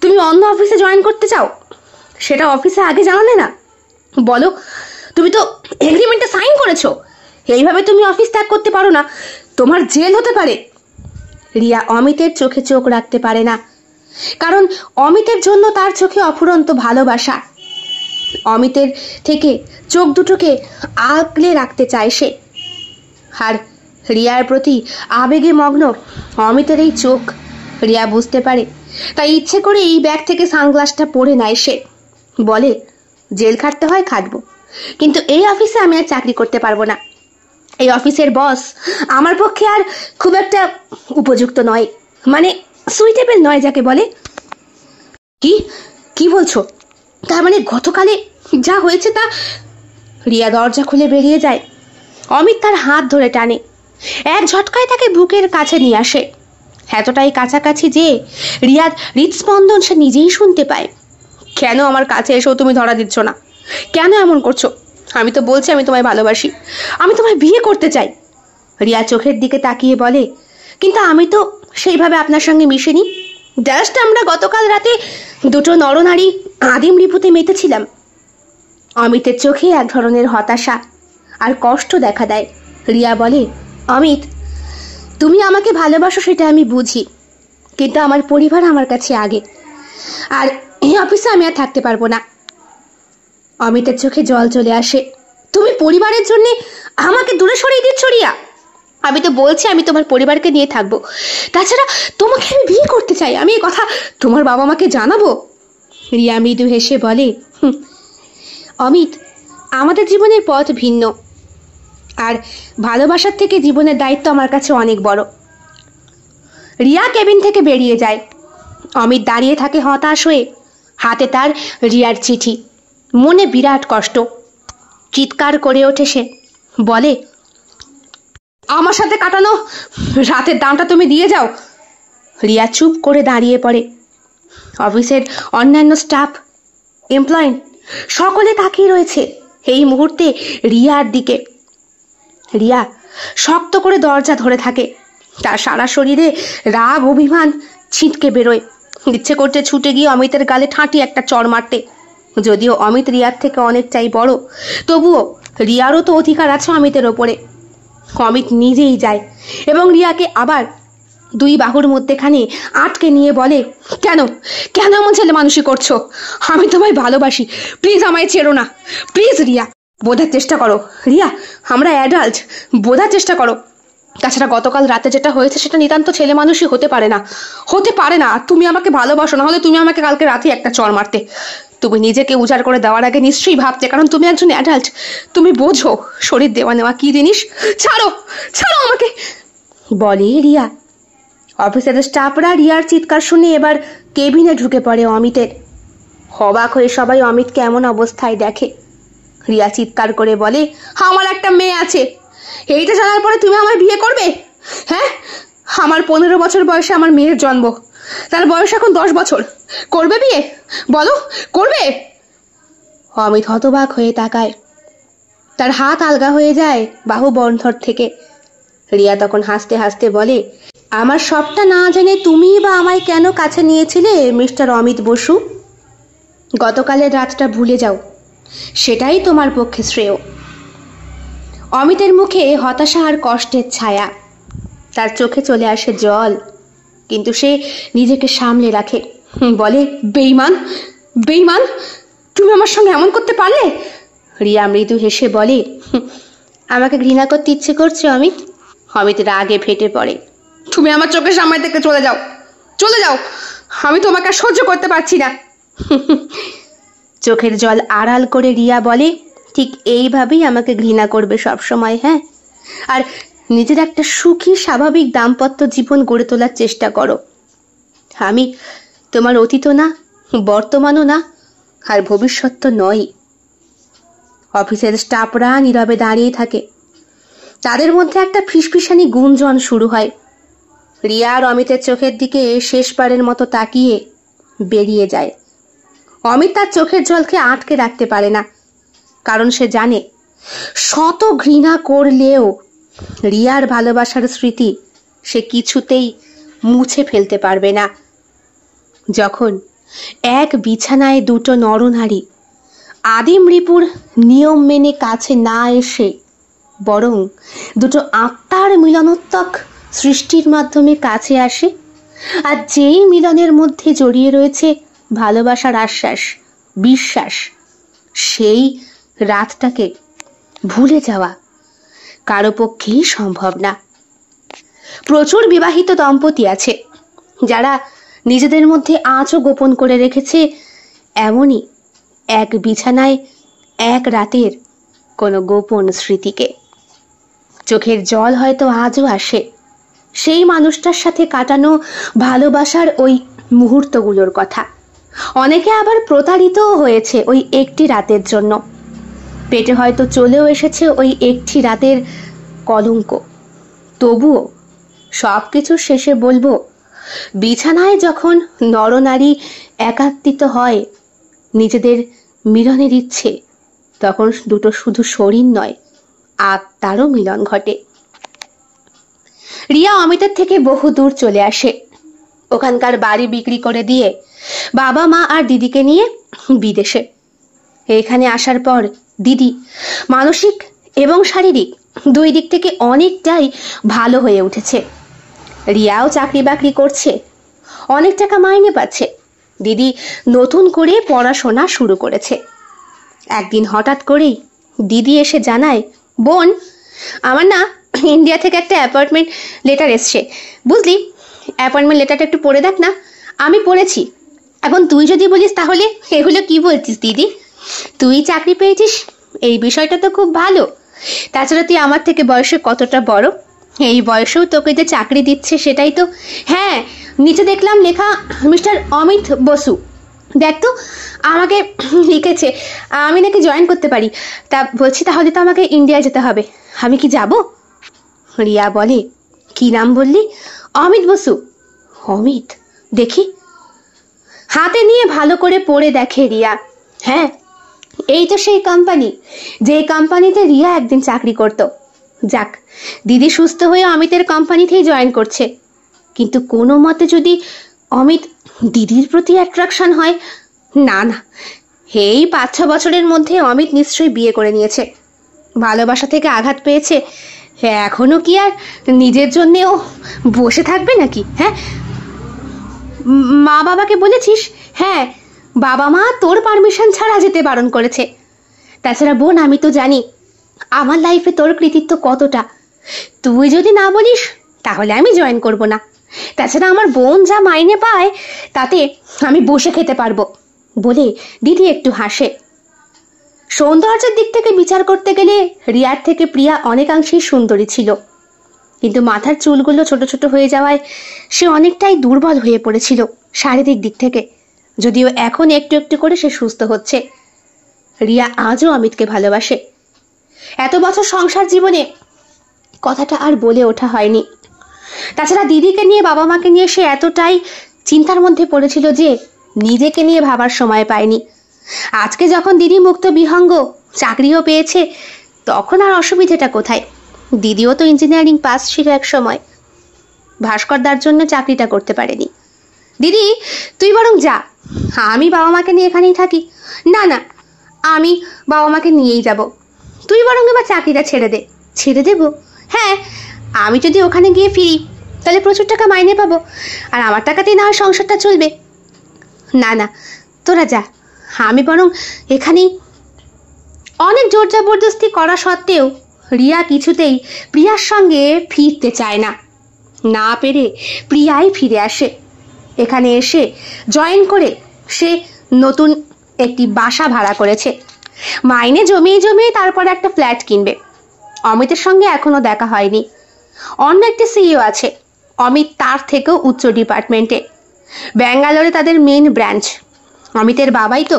তুমি অন্য অফিসে জয়েন করতে চাও? সেটা অফিসে আগে জানালে না? বলো, তুমি তো এগ্রিমেন্টে সাইন করেছো। এইভাবে তুমি অফিস ত্যাগ করতে পারো না, তোমার জেল হতে পারে। রিয়া অমিতের চোখে চোখ রাখতে পারে না, কারণ অমিতের জন্য তার চোখে অফুরন্ত ভালোবাসা। অমিতের থেকে চোখ দুটোকে আগলে রাখতে চায় সে। আর রিয়ার প্রতি আবেগে মগ্ন অমিতের এই চোখ। রিয়া বুঝতে পারে তাই ইচ্ছে করে এই ব্যাগ থেকে সানগ্লাসটা পরে নেয় সে। বলে, জেল খাটতে হয় খাটবো, কিন্তু এই অফিসে আমি আর চাকরি করতে পারবো না। এই অফিসের বস আমার পক্ষে আর খুব একটা উপযুক্ত নয়, মানে সুইটেবল নয় যাকে বলে। কি কি বলছো? তার মানে গতকালে যা হয়েছে তা? রিয়া দরজা খুলে বেরিয়ে যায়। অমিত তার হাত ধরে টানে, এক ঝটকায় তাকে বুকের কাছে নিয়ে আসে, এতটাই কাছাকাছি যে রিয়ার হৃদস্পন্দন সে নিজেই শুনতে পায়। কেন আমার কাছে এসেও তুমি ধরা দিচ্ছ না? কেন এমন করছো? আমি তো বলছি আমি তোমায় ভালোবাসি, আমি তোমায় বিয়ে করতে চাই। রিয়া চোখের দিকে তাকিয়ে বলে, কিন্তু আমি তো সেইভাবে আপনার সঙ্গে মিশিনি। জাস্ট আমরা গতকাল রাতে দুটো নরনারী আদিম রিপুতে মেতেছিলাম। অমিতের চোখে এক ধরনের হতাশা আর কষ্ট দেখা দেয়। রিয়া বলে, অমিত, তুমি আমাকে ভালোবাসো সেটা আমি বুঝি, কিন্তু আমার পরিবার আমার কাছে আগে, আর এই অফিসে আমি আর থাকতে পারবো না। অমিতের চোখে জল চলে আসে। তুমি পরিবারের জন্য আমাকে দূরে সরিয়ে দিচ্ছ রিয়া? আমি তো বলছি আমি তোমার পরিবারকে নিয়ে থাকবো, তাছাড়া তোমাকে আমি বিয়ে করতে চাই। আমি এই কথা তোমার বাবা মাকে জানাবো। রিয়া মৃদু হেসে বলে, অমিত, আমাদের জীবনের পথ ভিন্ন, আর ভালোবাসার থেকে জীবনের দায়িত্ব আমার কাছে অনেক বড়। রিয়া কেবিন থেকে বেরিয়ে যায়। অমিত দাঁড়িয়ে থাকে হতাশ হয়ে, হাতে তার রিয়ার চিঠি, মনে বিরাট কষ্ট। চিৎকার করে ওঠে সে, বলে, আমার সাথে কাটানো রাতের দামটা তুমি দিয়ে যাও। রিয়া চুপ করে দাঁড়িয়ে পড়ে। অফিসের অন্যান্য স্টাফ, এমপ্লয়ি সকলে তাকিয়ে রয়েছে এই মুহূর্তে রিয়ার দিকে। রিয়া শক্ত করে দরজা ধরে থাকে, তার সারা শরীরে রাগ অভিমান ছিটকে বেরোয়। ইচ্ছে করতে ছুটে গিয়ে অমিতের গালে ঠাঁটি একটা চড় মারতে। যদিও অমিত রিয়ার থেকে অনেকটাই বড়, তবুও রিয়ারও তো অধিকার আছে অমিতের ওপরে। অমিত নিজেই যায় এবং রিয়াকে আবার দুই বাহুর মধ্যেখানে আটকে নিয়ে বলে, কেন কেন এমন ছেলে মানুষই করছো? আমি তোমায় ভালোবাসি, প্লিজ আমায় ছেড়ো না, প্লিজ রিয়া, বোঝার চেষ্টা করো। রিয়া, আমরা অ্যাডাল্ট, বোঝার চেষ্টা করো। তাছাড়া গতকাল রাতে যেটা হয়েছে সেটা নিতান্ত ছেলে মানুষই হতে পারে না, হতে পারে না। তুমি আমাকে ভালোবাসো, না হলে তুমি আমাকে কালকে রাতে একটা চড় মারতে। তুমি নিজেকে উজাড় করে দেওয়ার আগে নিশ্চয়ই ভাবতে, কারণ তুমি একজন অ্যাডাল্ট, তুমি বোঝো শরীর দেওয়া নেওয়া কি জিনিস। ছাড়ো, ছাড়ো আমাকে, বলে রিয়া। অফিসের স্টাফরা রিয়ার চিৎকার শুনে এবার কেবিনে ঢুকে পড়ে অমিতের। অবাক হয়ে সবাই অমিতকে এমন অবস্থায় দেখে। রিয়া চিৎকার করে বলে, আমার একটা মেয়ে আছে, এইটা জানার পরে তুমি আমায় বিয়ে করবে? হ্যাঁ, আমার 15 বছর বয়সে আমার মেয়ের জন্ম, তার বয়স এখন 10 বছর। করবে বিয়ে? বলো, করবে? অমিত হতবাক হয়ে তাকায়, তার হাত আলগা হয়ে যায় বাহু বন্ধর থেকে। রিয়া তখন হাসতে হাসতে বলে, আমার সবটা না জেনে তুমি বা আমায় কেন কাছে নিয়েছিলে মিস্টার অমিত বসু? গতকালের রাতটা ভুলে যাও, সেটাই তোমার পক্ষে শ্রেয়। অমিতের মুখে হতাশা আর কষ্টের ছায়া, তার চোখে চলে আসে জল, কিন্তু সে নিজেকে সামলে রাখে। বলে, বেঈমান, বেঈমান, তুমি আমার সঙ্গে এমন করতে পারলে? রিয়া মৃদু হেসে বলে, আমাকে ঘৃণা করতে ইচ্ছে করছে অমিত? অমিত রাগে ফেটে পড়ে, তুমি আমার চোখের সামনে থেকে চলে যাও, চলে যাও, আমি তোমাকে আর সহ্য করতে পারছি না। চোখের জল আড়াল করে রিয়া বলে, ঠিক এইভাবেই আমাকে ঘৃণা করবে সব সময়, হ্যাঁ? আর নিজের একটা সুখী স্বাভাবিক দাম্পত্য জীবন গড়ে তোলার চেষ্টা করো। আমি তোমার অতীতও না, বর্তমানও না, আর ভবিষ্যৎ তো নয়। অফিসের স্টাফরা নীরবে দাঁড়িয়ে থাকে। তাদের মধ্যে একটা ফিসফিসানি গুঞ্জন শুরু হয়। রিয়া আর অমিতের চোখের দিকে শেষবারের মতো তাকিয়ে বেরিয়ে যায়। অমিত তার চোখের জলকে আটকে রাখতে পারে না, কারণ সে জানে শত ঘৃণা করলেও রিয়ার ভালোবাসার স্মৃতি সে কিছুতেই মুছে ফেলতে পারবে না। যখন এক বিছানায় দুটো নরনারী আদিম রিপুর নিয়ম মেনে কাছে না এসে বরং দুটো আত্মার মিলনোত্তক সৃষ্টির মাধ্যমে কাছে আসে, আর যেই মিলনের মধ্যে জড়িয়ে রয়েছে ভালোবাসার আশ্বাস, বিশ্বাস, সেই রাতটাকে ভুলে যাওয়া কারো পক্ষেই সম্ভব না। প্রচুর বিবাহিত দম্পতি আছে যারা নিজেদের মধ্যে আজও গোপন করে রেখেছে এমনই এক বিছানায় এক রাতের কোনো গোপন স্মৃতিকে। চোখের জল হয়তো আজও আসে সেই মানুষটার সাথে কাটানো ভালোবাসার ওই মুহূর্তগুলোর কথা। অনেকে আবার প্রতারিতও হয়েছে ওই একটি রাতের জন্য। পেটে হয়তো চলেও এসেছে ওই একটি রাতের কলঙ্ক। তবুও সব কিছু শেষে বলবো, বিছানায় যখন নরনারী একাত্মিত হয় নিজেদের মিলনের ইচ্ছে, তখন দুটো শুধু শরীর নয়, আত্মারও মিলন ঘটে। রিয়া অমিতের থেকে বহু দূর চলে আসে। ওখানকার বাড়ি বিক্রি করে দিয়ে বাবা মা আর দিদিকে নিয়ে বিদেশে। এখানে আসার পর দিদি মানসিক এবং শারীরিক দুই দিক থেকে অনেকটাই ভালো হয়ে উঠেছে। রিয়াও চাকরি বাকরি করছে, অনেক টাকা মাইনে পাচ্ছে। দিদি নতুন করে পড়াশোনা শুরু করেছে। একদিন হঠাৎ করেই দিদি এসে জানায়, বোন, আমার না ইন্ডিয়া থেকে একটা অ্যাপয়েন্টমেন্ট লেটার এসছে, বুঝলি? অ্যাপয়েন্টমেন্ট লেটারটা একটু পড়ে দেখ না। আমি পড়েছি, এখন তুই যদি বলিস তাহলে। এগুলো কি বলছিস দিদি? তুই চাকরি পেয়েছিস, এই বিষয়টা তো খুব ভালো। তাছাড়া তুই আমার থেকে বয়সে কতটা বড়, এই বয়সেও তোকে যে চাকরি দিচ্ছে সেটাই তো। হ্যাঁ, নিচে দেখলাম লেখা মিস্টার অমিত বসু। দেখ তো, আমাকে লিখেছে আমি নাকি জয়েন করতে পারি। তা বলছি, তাহলে তো আমাকে ইন্ডিয়া যেতে হবে, আমি কি যাব? রিয়া বলে, কি নাম বললি? অমিত বসু। অমিত, দেখি। হাতে নিয়ে ভালো করে পড়ে দেখে রিয়া। হ্যাঁ, এই তো সেই কোম্পানি, যে কোম্পানিতে রিয়া একদিন চাকরি করত। যাক, দিদি সুস্থ হয়ে অমিতের কোম্পানিতেই জয়েন করছে। কিন্তু কোনো মতে যদি অমিত দিদির প্রতি অ্যাট্রাকশন হয়, না না, এই 5-6 বছরের মধ্যে অমিত নিশ্চয়ই বিয়ে করে নিয়েছে। ভালোবাসা থেকে আঘাত পেয়েছে, এখনো কি আর নিজের জন্যেও বসে থাকবে নাকি? হ্যাঁ, মা বাবাকে বলেছিস? হ্যাঁ, বাবা মা তোর পারমিশন ছাড়া যেতে বারণ করেছে। তাছাড়া বোন, আমি তো জানি আমার লাইফে তোর কৃতিত্ব কতটা। তুই যদি না বলিস তাহলে আমি জয়েন করব না। তাছাড়া আমার বোন যা মাইনে পায় তাতে আমি বসে খেতে পারবো বলে দিদি একটু হাসে। সৌন্দর্যের দিক থেকে বিচার করতে গেলে রিয়ার থেকে প্রিয়া অনেকাংশেই সুন্দরী ছিল, কিন্তু মাথার চুলগুলো ছোট ছোট হয়ে যাওয়ায় সে অনেকটাই দুর্বল হয়ে পড়েছিল শারীরিক দিক থেকে। যদিও এখন একটু একটু করে সে সুস্থ হচ্ছে। রিয়া আজও অমিতকে ভালোবাসে। এত বছর সংসার জীবনে কথাটা আর বলে ওঠা হয়নি। তাছাড়া দিদিকে নিয়ে, বাবা মাকে নিয়ে সে এতটাই চিন্তার মধ্যে পড়েছিল যে নিজেকে নিয়ে ভাবার সময় পায়নি। আজকে যখন দিদি মুক্ত বিহঙ্গ, চাকরিও পেয়েছে, তখন আর অসুবিধাটা কোথায়? দিদিও তো ইঞ্জিনিয়ারিং পাস ছিল এক সময়, ভাস্করদার জন্য চাকরিটা করতে পারেনি। দিদি, তুই বরং যা, আমি বাবা মাকে নিয়ে এখানেই থাকি। না না, আমি বাবা মাকে নিয়েই যাব। তুই বরং এবার চাকরিটা ছেড়ে দে। ছেড়ে দেব? হ্যাঁ, আমি যদি ওখানে গিয়ে ফিরি তাহলে প্রচুর টাকা মাইনে পাবো, আর আমার টাকাতেই না হয় সংসারটা চলবে। না না, তোরা যা, আমি বরং এখানেই। অনেক জোর জবরদস্তি করা সত্ত্বেও রিয়া কিছুতেই প্রিয়ার সঙ্গে ফিরতে চায় না। না পেরে প্রিয়াই ফিরে আসে। এখানে এসে জয়েন করে সে নতুন একটি বাসা ভাড়া করেছে। মাইনে জমিয়ে জমিয়ে তারপর একটা ফ্ল্যাট কিনবে। অমিতের সঙ্গে এখনো দেখা হয়নি। অন্য একটি সিইও আছে, অমিত তার থেকেও উচ্চ ডিপার্টমেন্টে। ব্যাঙ্গালোরে তাদের মেন ব্রাঞ্চ। অমিতের বাবাই তো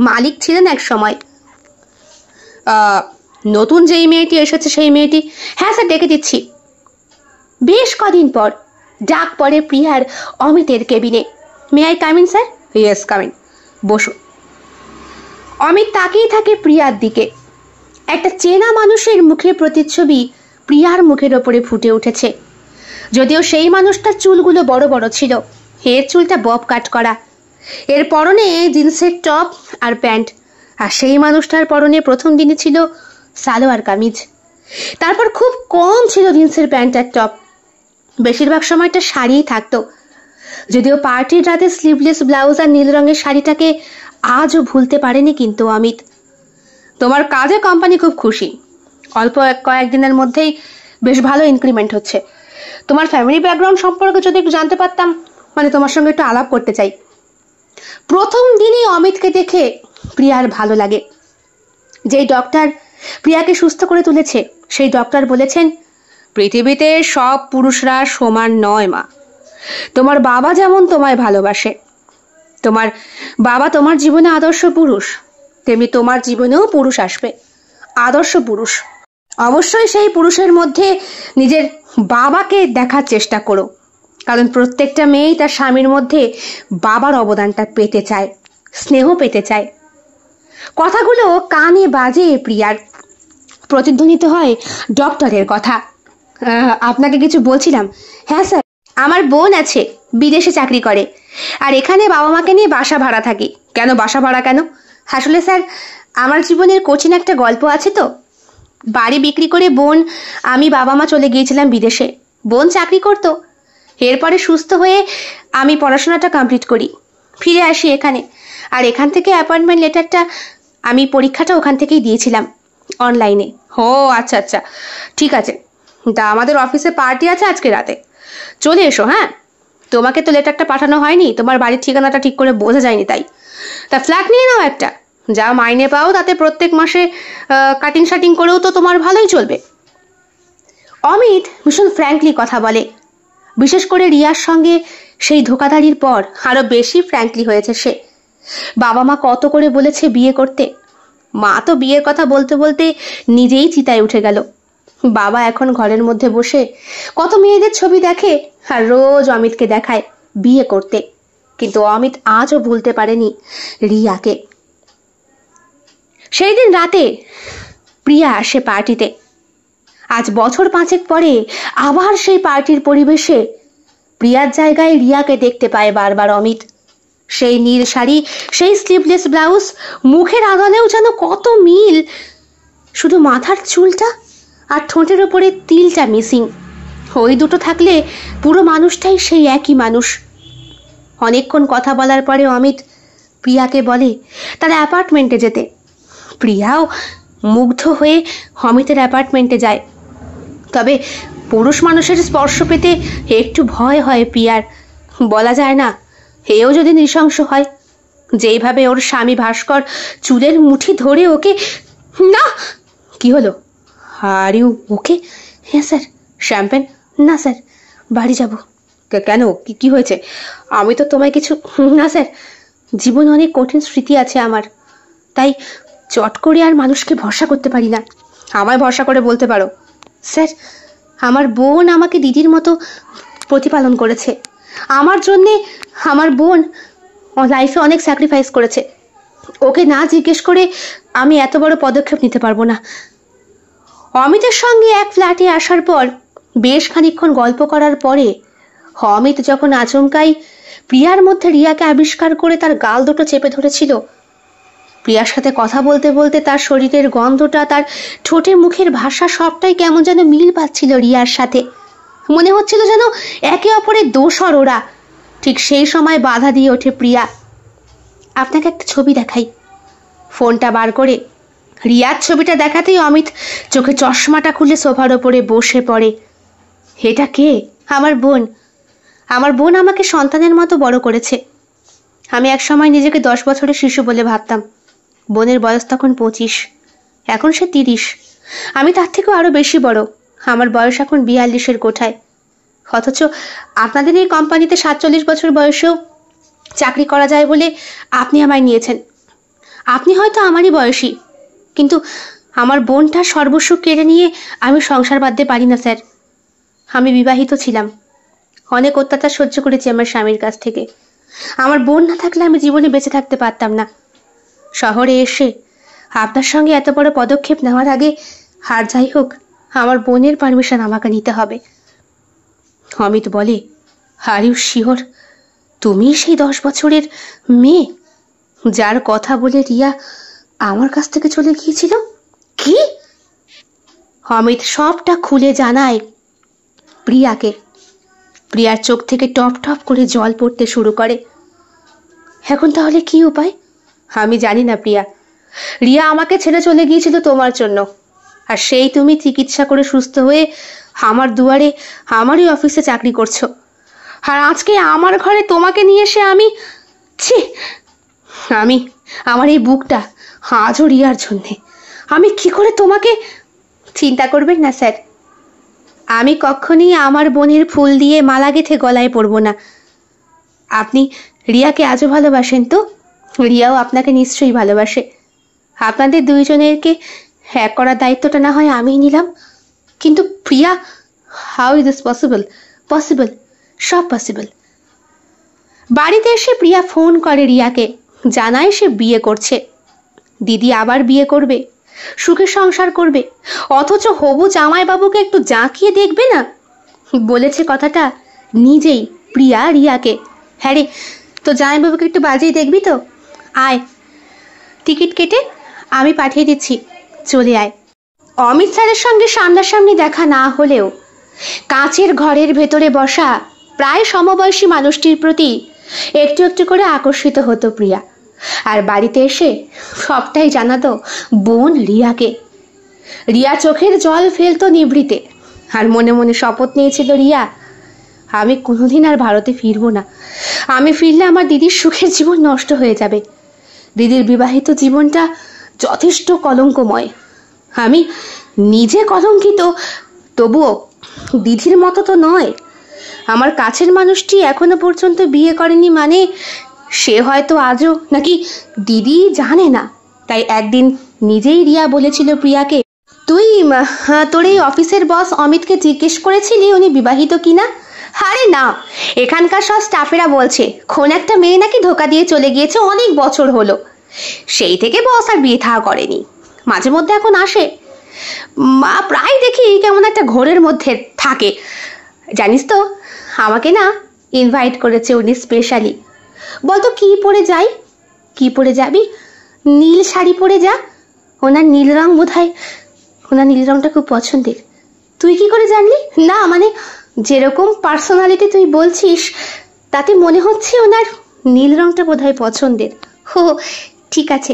মালিক ছিলেন এক সময়। নতুন যেই মেয়েটি এসেছে সেই মেয়েটি? হ্যাঁ স্যার, ডেকে দিচ্ছি। বেশ কদিন পর ডাক পড়ে প্রিয়ার অমিতের কেবিনে। May I come in sir? Yes, come in, বসুন। অমিত তাকিয়ে থাকে প্রিয়ার দিকে। একটা চেনা মানুষের মুখের প্রতিচ্ছবি প্রিয়ার মুখের ওপরে ফুটে উঠেছে। যদিও সেই মানুষটার চুলগুলো বড় বড় ছিল, এর চুলটা বব কাট করা। এর পরনে জিন্সের টপ আর প্যান্ট, আর সেই মানুষটার পরনে প্রথম দিনে ছিল সালোয়ার কামিজ। তারপর খুব কম ছিল জিন্সের প্যান্ট আর টপ, বেশিরভাগ সময়টা শাড়িই থাকতো। যদিও পার্টির রাতে স্লিভলেস ব্লাউজ আর নীল রঙের শাড়িটাকে আজও ভুলতে পারেনি কিন্তু অমিত। তোমার কাজে কোম্পানি খুব খুশি, অল্প কয়েকদিনের মধ্যেই বেশ ভালো ইনক্রিমেন্ট হচ্ছে। তোমার ফ্যামিলি ব্যাকগ্রাউন্ড সম্পর্কে যদি একটু জানতে পারতাম মানে তোমার সঙ্গে একটু আলাপ করতে চাই। প্রথম দিনই অমিতকে দেখে প্রিয়ার ভালো লাগে। যেই ডক্টর প্রিয়াকে সুস্থ করে তুলেছে সেই ডক্টর বলেছেন, পৃথিবীতে সব পুরুষরা সমান নয় মা। তোমার বাবা যেমন তোমায় ভালোবাসে, তোমার বাবা তোমার জীবনে আদর্শ পুরুষ, তেমনি তোমার জীবনেও পুরুষ আসবে, আদর্শ পুরুষ। অবশ্যই সেই পুরুষের মধ্যে নিজের বাবাকে দেখার চেষ্টা করো, কারণ প্রত্যেকটা মেয়েই তার স্বামীর মধ্যে বাবার অবদানটা পেতে চায়, স্নেহ পেতে চায়। কথাগুলো কানে বাজে প্রিয়ার, প্রতিধ্বনিত হয় ডক্টরের কথা। আপনাকে কিছু বলছিলাম। হ্যাঁ স্যার, আমার বোন আছে, বিদেশে চাকরি করে, আর এখানে বাবা মাকে নিয়ে বাসা ভাড়া থাকি। কেন বাসা ভাড়া কেন? আসলে স্যার, আমার জীবনের কঠিন একটা গল্প আছে তো। বাড়ি বিক্রি করে বোন, আমি, বাবা মা চলে গিয়েছিলাম বিদেশে। বোন চাকরি করতো, এরপরে সুস্থ হয়ে আমি পড়াশোনাটা কমপ্লিট করি, ফিরে আসি এখানে। আর এখান থেকে অ্যাপয়েন্টমেন্ট লেটারটা, আমি পরীক্ষাটা ওখান থেকেই দিয়েছিলাম অনলাইনে। ও আচ্ছা আচ্ছা, ঠিক আছে। তা আমাদের অফিসে পার্টি আছে আজকে রাতে, চলে এসো। হ্যাঁ, তোমাকে তো লেটারটা পাঠানো হয়নি, তোমার বাড়ির ঠিকানাটা ঠিক করে বোঝা যায়নি, তাই। তা ফ্ল্যাট নিয়ে নাও একটা, যা মাইনে পাও তাতে প্রত্যেক মাসে কাটিং শাটিং করেও তো তোমার ভালোই চলবে। অমিত ভীষণ ফ্র্যাঙ্কলি কথা বলে, বিশেষ করে রিয়ার সঙ্গে সেই ধোকাধারির পর আরো বেশি ফ্র্যাঙ্কলি হয়েছে সে। বাবা মা কত করে বলেছে বিয়ে করতে, মা তো বিয়ের কথা বলতে বলতে নিজেই চিতায় উঠে গেল। বাবা এখন ঘরের মধ্যে বসে কত মেয়েদের ছবি দেখে আর রোজ অমিতকে দেখায় বিয়ে করতে, কিন্তু অমিত আজও ভুলতে পারেনি রিয়াকে। সেই দিন রাতে প্রিয়া আসে পার্টিতে। আজ বছর 5 পরে আবার সেই পার্টির পরিবেশে প্রিয়ার জায়গায় রিয়াকে দেখতে পায় বারবার অমিত। সেই নীল শাড়ি, সেই স্লিভলেস ব্লাউজ, মুখের আদলেও যেন কত মিল, শুধু মাথার চুলটা আর ঠোঁটের ওপরে তিলটা মিসিং। ওই দুটো থাকলে পুরো মানুষটাই সেই একই মানুষ। অনেকক্ষণ কথা বলার পরে অমিত প্রিয়াকে বলে তার অ্যাপার্টমেন্টে যেতে। প্রিয়াও মুগ্ধ হয়ে অমিতের অ্যাপার্টমেন্টে যায়। তবে পুরুষ মানুষের স্পর্শ পেতে একটু ভয় হয় প্রিয়ার, বলা যায় না এও যদি নৃশংস হয়। যেইভাবে ওর স্বামী ভাস্কর চুলের মুঠি ধরে ওকে, না। কি হলো? Are you okay? হ্যাঁ স্যার। শ্যাম্পেন? না স্যার, বাড়ি যাব। কেন, কি হয়েছে? আমি তো তোমায় কিছু, না স্যার, জীবনে অনেক কঠিন স্মৃতি আছে আমার, তাই চট করে আর মানুষকে ভরসা করতে পারি না। আমায় ভরসা করে বলতে পারো। স্যার, আমার বোন আমাকে দিদির মতো প্রতিপালন করেছে। আমার জন্যে আমার বোন লাইফে অনেক স্যাক্রিফাইস করেছে। ওকে না জিজ্ঞেস করে আমি এত বড় পদক্ষেপ নিতে পারবো না। অমিতের সঙ্গে এক ফ্ল্যাটে আসার পর বেশ খানিকক্ষণ গল্প করার পরে অমিত যখন আচমকাই প্রিয়ার মধ্যে রিয়াকে আবিষ্কার করে তার গাল দুটো চেপে ধরেছিল, প্রিয়ার সাথে কথা বলতে বলতে তার শরীরের গন্ধটা, তার ঠোঁটে মুখের ভাষা সবটাই কেমন যেন মিল পাচ্ছিল রিয়ার সাথে। মনে হচ্ছিল যেন একে অপরের দোসর ওরা। ঠিক সেই সময় বাধা দিয়ে ওঠে প্রিয়া। আপনাকে একটা ছবি দেখাই। ফোনটা বার করে রিয়ার ছবিটা দেখাতেই অমিত চোখে চশমাটা খুলে সোফার ওপরে বসে পড়ে। এটা কে? আমার বোন। আমার বোন আমাকে সন্তানের মতো বড় করেছে। আমি এক সময় নিজেকে 10 বছরের শিশু বলে ভাবতাম। বোনের বয়স তখন 25, এখন সে 30। আমি তার থেকেও আরো বেশি বড়। আমার বয়স এখন 42-এর কোঠায়। অথচ আপনাদের এই কোম্পানিতে 47 বছর বয়সেও চাকরি করা যায় বলে আপনি আমায় নিয়েছেন। আপনি হয়তো আমারই বয়সী, কিন্তু আমার বোনটা সর্বস্ব কেড়ে নিয়ে আমি সংসার বাঁধতে পারি না স্যার। আমি বিবাহিত ছিলাম, অনেক অত্যাচার সহ্য করেছি আমার স্বামীর কাছ থেকে। আমার বোন না থাকলে আমি জীবনে বেঁচে থাকতে পারতাম না। শহরে এসে আপনার সঙ্গে এত বড় পদক্ষেপ নেওয়ার আগে আর যাই হোক আমার বোনের পারমিশন আমাকে নিতে হবে। অমিত বলে, আর ইউ শিওর তুমি সেই 10 বছরের মেয়ে যার কথা বলে রিয়া আমার কাছ থেকে চলে গিয়েছিল? কি? অমিত সবটা খুলে জানায় প্রিয়াকে। প্রিয়ার চোখ থেকে টপ টপ করে জল পড়তে শুরু করে। এখন তাহলে কি উপায়? আমি জানি না প্রিয়া। রিয়া আমাকে ছেড়ে চলে গিয়েছিল তোমার জন্য, আর সেই তুমি চিকিৎসা করে সুস্থ হয়ে আমার দুয়ারে আমারই অফিসে চাকরি করছো। আর আজকে আমার ঘরে তোমাকে নিয়ে এসে আমার এই বুকটা আজও রিয়ার জন্যে। আমি কি করে তোমাকে... চিন্তা করবেন না স্যার, আমি কখনই আমার বোনের ফুল দিয়ে মালা গেঁথে গলায় পরব না। আপনি রিয়াকে আজও ভালোবাসেন তো? রিয়াও আপনাকে নিশ্চয়ই ভালোবাসে। আপনাদের দুইজনেরকে এক করার দায়িত্বটা না হয় আমিই নিলাম। কিন্তু Priya, how is this possible? Possible, সব পসিবল। বাড়িতে এসে প্রিয়া ফোন করে রিয়াকে, জানায় সে বিয়ে করছে। দিদি আবার বিয়ে করবে, সুখে সংসার করবে, অথচ হবু জামাইবাবুকে একটু জাঁকিয়ে দেখবে না। বলেছে কথাটা নিজেই প্রিয়া রিয়াকে। হ্যাঁ রে, তো জামাইবাবুকে একটু বাজিয়ে দেখবি তো? আয়, টিকিট কেটে আমি পাঠিয়ে দিচ্ছি, চলে আয়। অমিত স্যারের সঙ্গে সামনাসামনি দেখা না হলেও কাঁচের ঘরের ভেতরে বসা প্রায় সমবয়সী মানুষটির প্রতি একটু একটু করে আকর্ষিত হতো প্রিয়া। আর বাড়িতে এসে সবটাই জানাতো বোন রিয়াকে। রিয়া চোখের জল ফেলতো নিভৃতে, আর মনে মনে শপথ নিয়েছিল রিয়া, আমি কোনোদিন আর ভারতে ফিরবো না। আমি ফিরলে আমার দিদির সুখের জীবন নষ্ট হয়ে যাবে। দিদির বিবাহিত জীবনটা যথেষ্ট কলঙ্কময়। আমি নিজে কলঙ্কিত, তবুও দিদির মতো তো নয়। আমার কাছের মানুষটি এখনো পর্যন্ত বিয়ে করেনি, মানে সে হয়তো আজও নাকি দিদি জানে না। তাই একদিন নিজেই রিয়া বলেছিল প্রিয়াকে, তুই তোর এই অফিসের বস অমিতকে জিজ্ঞেস করেছিলি উনি বিবাহিত কিনা? আরে না, এখানকার সব স্টাফেরা বলছে কোন একটা মেয়ে নাকি ধোকা দিয়ে চলে গিয়েছে, অনেক বছর হলো। সেই থেকে বস আর বিয়ে থা করেনি। মাঝে মধ্যে এখন আসে, মা প্রায় দেখি কেমন একটা ঘোরের মধ্যে থাকে। জানিস তো, আমাকে না ইনভাইট করেছে উনি স্পেশালি। বলতো কি পরে যাই? কি পরে যাবি? নীল শাড়ি পরে যা, ওনার নীল রং বোধহয়, ওনার নীল রংটা খুব পছন্দের। তুই কি করে জানলি? না মানে যেরকম পার্সোনালিটি তুই বলছিস তাতে মনে হচ্ছে ওনার নীল রংটা বোধহয় পছন্দের। হো, ঠিক আছে।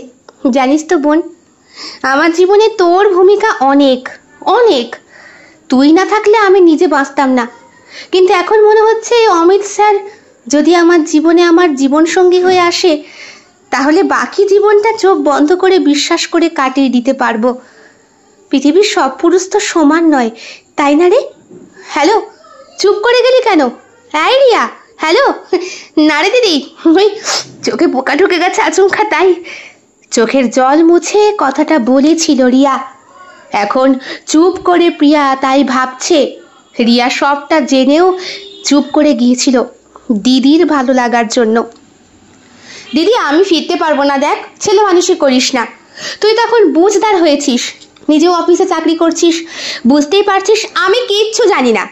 জানিস তো বোন, আমার জীবনে তোর ভূমিকা অনেক অনেক। তুই না থাকলে আমি নিজে বাঁচতাম না। কিন্তু এখন মনে হচ্ছে অমিত স্যার যদি আমার জীবনে আমার জীবনসঙ্গী হয়ে আসে, তাহলে বাকি জীবনটা চোখ বন্ধ করে বিশ্বাস করে কাটিয়ে দিতে পারবো। পৃথিবীর সব পুরুষ তো সমান নয়, তাই না রে? হ্যালো, চুপ করে গেলি কেন? এই রিয়া, হ্যালো। না রে দিদি, ওই চোখে পোকা ঢুকে গেছে আচমকা, তাই। চোখের জল মুছে কথাটা বলেছিল রিয়া। এখন চুপ করে প্রিয়া তাই ভাবছে রিয়া সবটা জেনেও চুপ করে গিয়েছিল দিদির ভালো লাগার জন্য। দিদি, আমি ফিরতে পারবো না। দেখ, ছেলে মানুষই করিস না। তুই তো এখন বুঝদার হয়েছিস, নিজেও অফিসে চাকরি করছিস, বুঝতেই পারছিস আমি কিচ্ছু জানি না।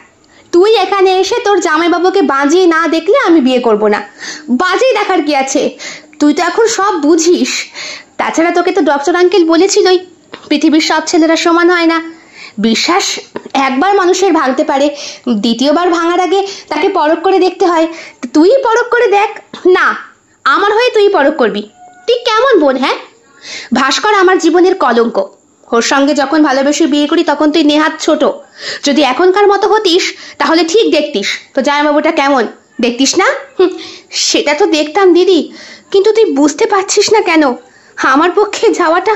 তুই এখানে এসে তোর জামাইবাবুকে বাজিয়ে না দেখলে আমি বিয়ে করব না। বাজিয়ে দেখার কি আছে? তুই তো এখন সব বুঝিস। তাছাড়া তোকে তো ডক্টর আঙ্কেল বলেছিলই পৃথিবীর সব ছেলেরা সমান হয় না। বিশ্বাস একবার মানুষের ভাঙতে পারে, দ্বিতীয়বার ভাঙার আগে তাকে পরখ করে দেখতে হয়। তুই পরখ করে দেখ না, আমার হয়ে তুই পরখ করবি। তুই কেমন বোন? হ্যাঁ, ভাস্কর আমার জীবনের কলঙ্ক। ওর সঙ্গে যখন ভালোবেসে বিয়ে করি তখন তুই নেহাত ছোট। যদি এখনকার মতো হতিস তাহলে ঠিক দেখতিস তো জামাইবাবুটা কেমন, দেখতিস না? সেটা তো দেখতাম দিদি, কিন্তু তুই বুঝতে পারছিস না কেন আমার পক্ষে যাওয়াটা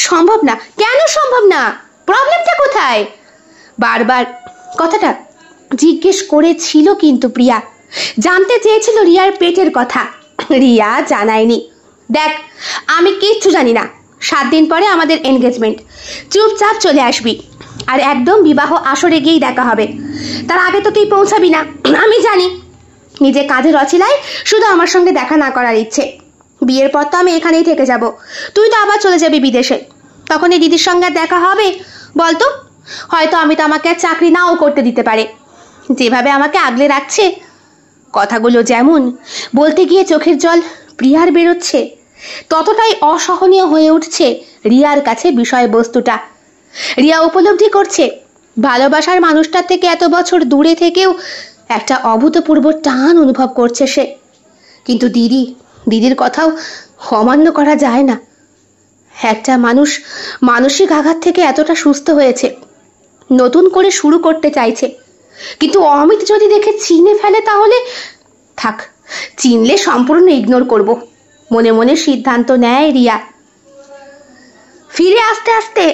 সম্ভব না। কেন সম্ভব না? প্রবলেমটা কোথায়? বারবার কথাটা জিজ্ঞেস করেছিল কিন্তু প্রিয়া, জানতে চেয়েছিল রিয়ার পেটের কথা। রিয়া জানায়নি। দেখ, আমি কিচ্ছু জানি না। 7 দিন পরে আমাদের এনগেজমেন্ট, চুপচাপ চলে আসবি। আর একদম বিবাহ আসরে গিয়েই দেখা হবে। তার আগে তো তুই পৌঁছাবি না, আমি জানি। নিজে কাজের অছিলায় শুধু আমার সঙ্গে দেখা না করার ইচ্ছে। বিয়ের পর তো আমি এখানেই থেকে যাব, তুই তো আবার চলে যাবি বিদেশে। তখন এই দিদির সঙ্গে দেখা হবে বলতো? হয়তো আমি তো আমাকে আর চাকরি নাও করতে দিতে পারে। যেভাবে আমাকে আগলে রাখছে, কথাগুলো যেমন বলতে গিয়ে চোখের জল প্রিয়ার বেরোচ্ছে, ততটাই অসহনীয় হয়ে উঠছে রিয়ার কাছে বিষয়বস্তুটা। রিয়া উপলব্ধি করছে ভালোবাসার মানুষটার থেকে এত বছর দূরে থেকেও একটা অভূতপূর্ব টান অনুভব করছে সে। কিন্তু দিদির কথাও অমান্য করা যায় না। একটা মানুষ মানসিক আঘাত থেকে এতটা সুস্থ হয়েছে, নতুন করে শুরু করতে চাইছে, কিন্তু অমিত যদি দেখে চিনে ফেলে তাহলে থাক, চিনলে সম্পূর্ণ ইগনোর করব, মনে মনে সিদ্ধান্ত নেয় রিয়া। ফিরে আসতে আসতে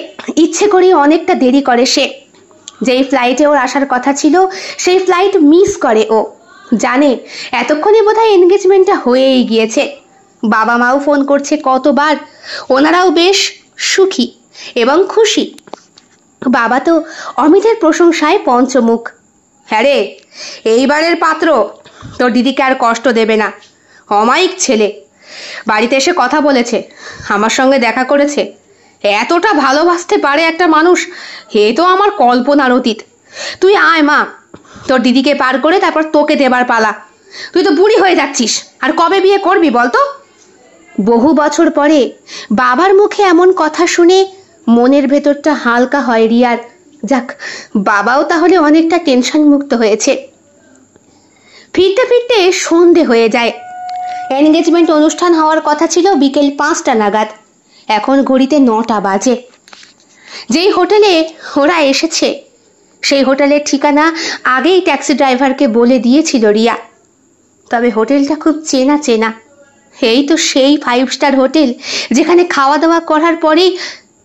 ইচ্ছে করে অনেকটা দেরি করে সে। যেই ফ্লাইটে ওর আসার কথা ছিল সেই ফ্লাইট মিস করে ও। জানে এতক্ষণে বোধহয় এনগেজমেন্টটা হয়েই গিয়েছে। বাবা মাও ফোন করছে কতবার, ওনারাও বেশ সুখী এবং খুশি। বাবা তো অমিতের প্রশংসায় পঞ্চমুখ। হ্যাঁ রে, এইবারের পাত্র তোর দিদিকে আর কষ্ট দেবে না। অমায়িক ছেলে, বাড়িতে এসে কথা বলেছে, আমার সঙ্গে দেখা করেছে। এতটা ভালোবাসতে পারে একটা মানুষ, এ তো আমার কল্পনার অতীত। তুই আয় মা, তোর দিদিকে পার করে তারপর তোকে দেবার পালা। তুই তো বুড়ি হয়ে যাচ্ছিস, আর কবে বিয়ে করবি বলতো? বহু বছর পরে বাবার মুখে এমন কথা শুনে মনের ভেতরটা হালকা হয় রিয়ার। যাক, বাবাও তাহলে অনেকটা টেনশন মুক্ত হয়েছে। ফিরতে ফিরতে সন্ধে হয়ে যায়। এনগেজমেন্ট অনুষ্ঠান হওয়ার কথা ছিল বিকেল 5টা নাগাদ, এখন ঘড়িতে 9টা বাজে। যেই হোটেলে ওরা এসেছে সেই হোটেলের ঠিকানা আগেই ট্যাক্সি ড্রাইভারকে বলে দিয়েছিল রিয়া। তবে হোটেলটা খুব চেনা চেনা। এই তো সেই 5 স্টার হোটেল যেখানে খাওয়া দাওয়া করার পরেই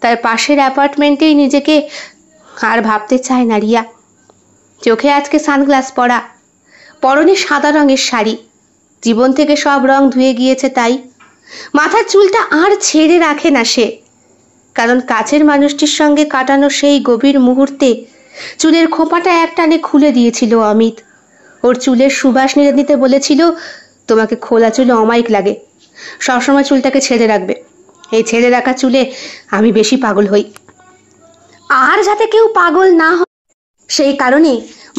তার পাশের অ্যাপার্টমেন্টেই নিজেকে আর ভাবতে চায় না রিয়া। চোখে আজকে সানগ্লাস পরা, পরনে সাদা রঙের শাড়ি, জীবন থেকে সব রং ধুয়ে গিয়েছে তাই। মাথার চুলটা আর ছেড়ে রাখে না সে, কারণ কাছের মানুষটির সঙ্গে কাটানো সেই গভীর মুহূর্তে চুলের খোঁপাটা একটানে খুলে দিয়েছিল অমিত। ওর চুলের সুবাস নিতে বলেছিল, তোমাকে খোলা চুলে অমায়িক লাগে, সবসময় চুলটাকে ছেড়ে রাখবে। এই ছেড়ে রাখা চুলে আমি বেশি পাগল হই। আর যাতে কেউ পাগল না হয় সেই কারণে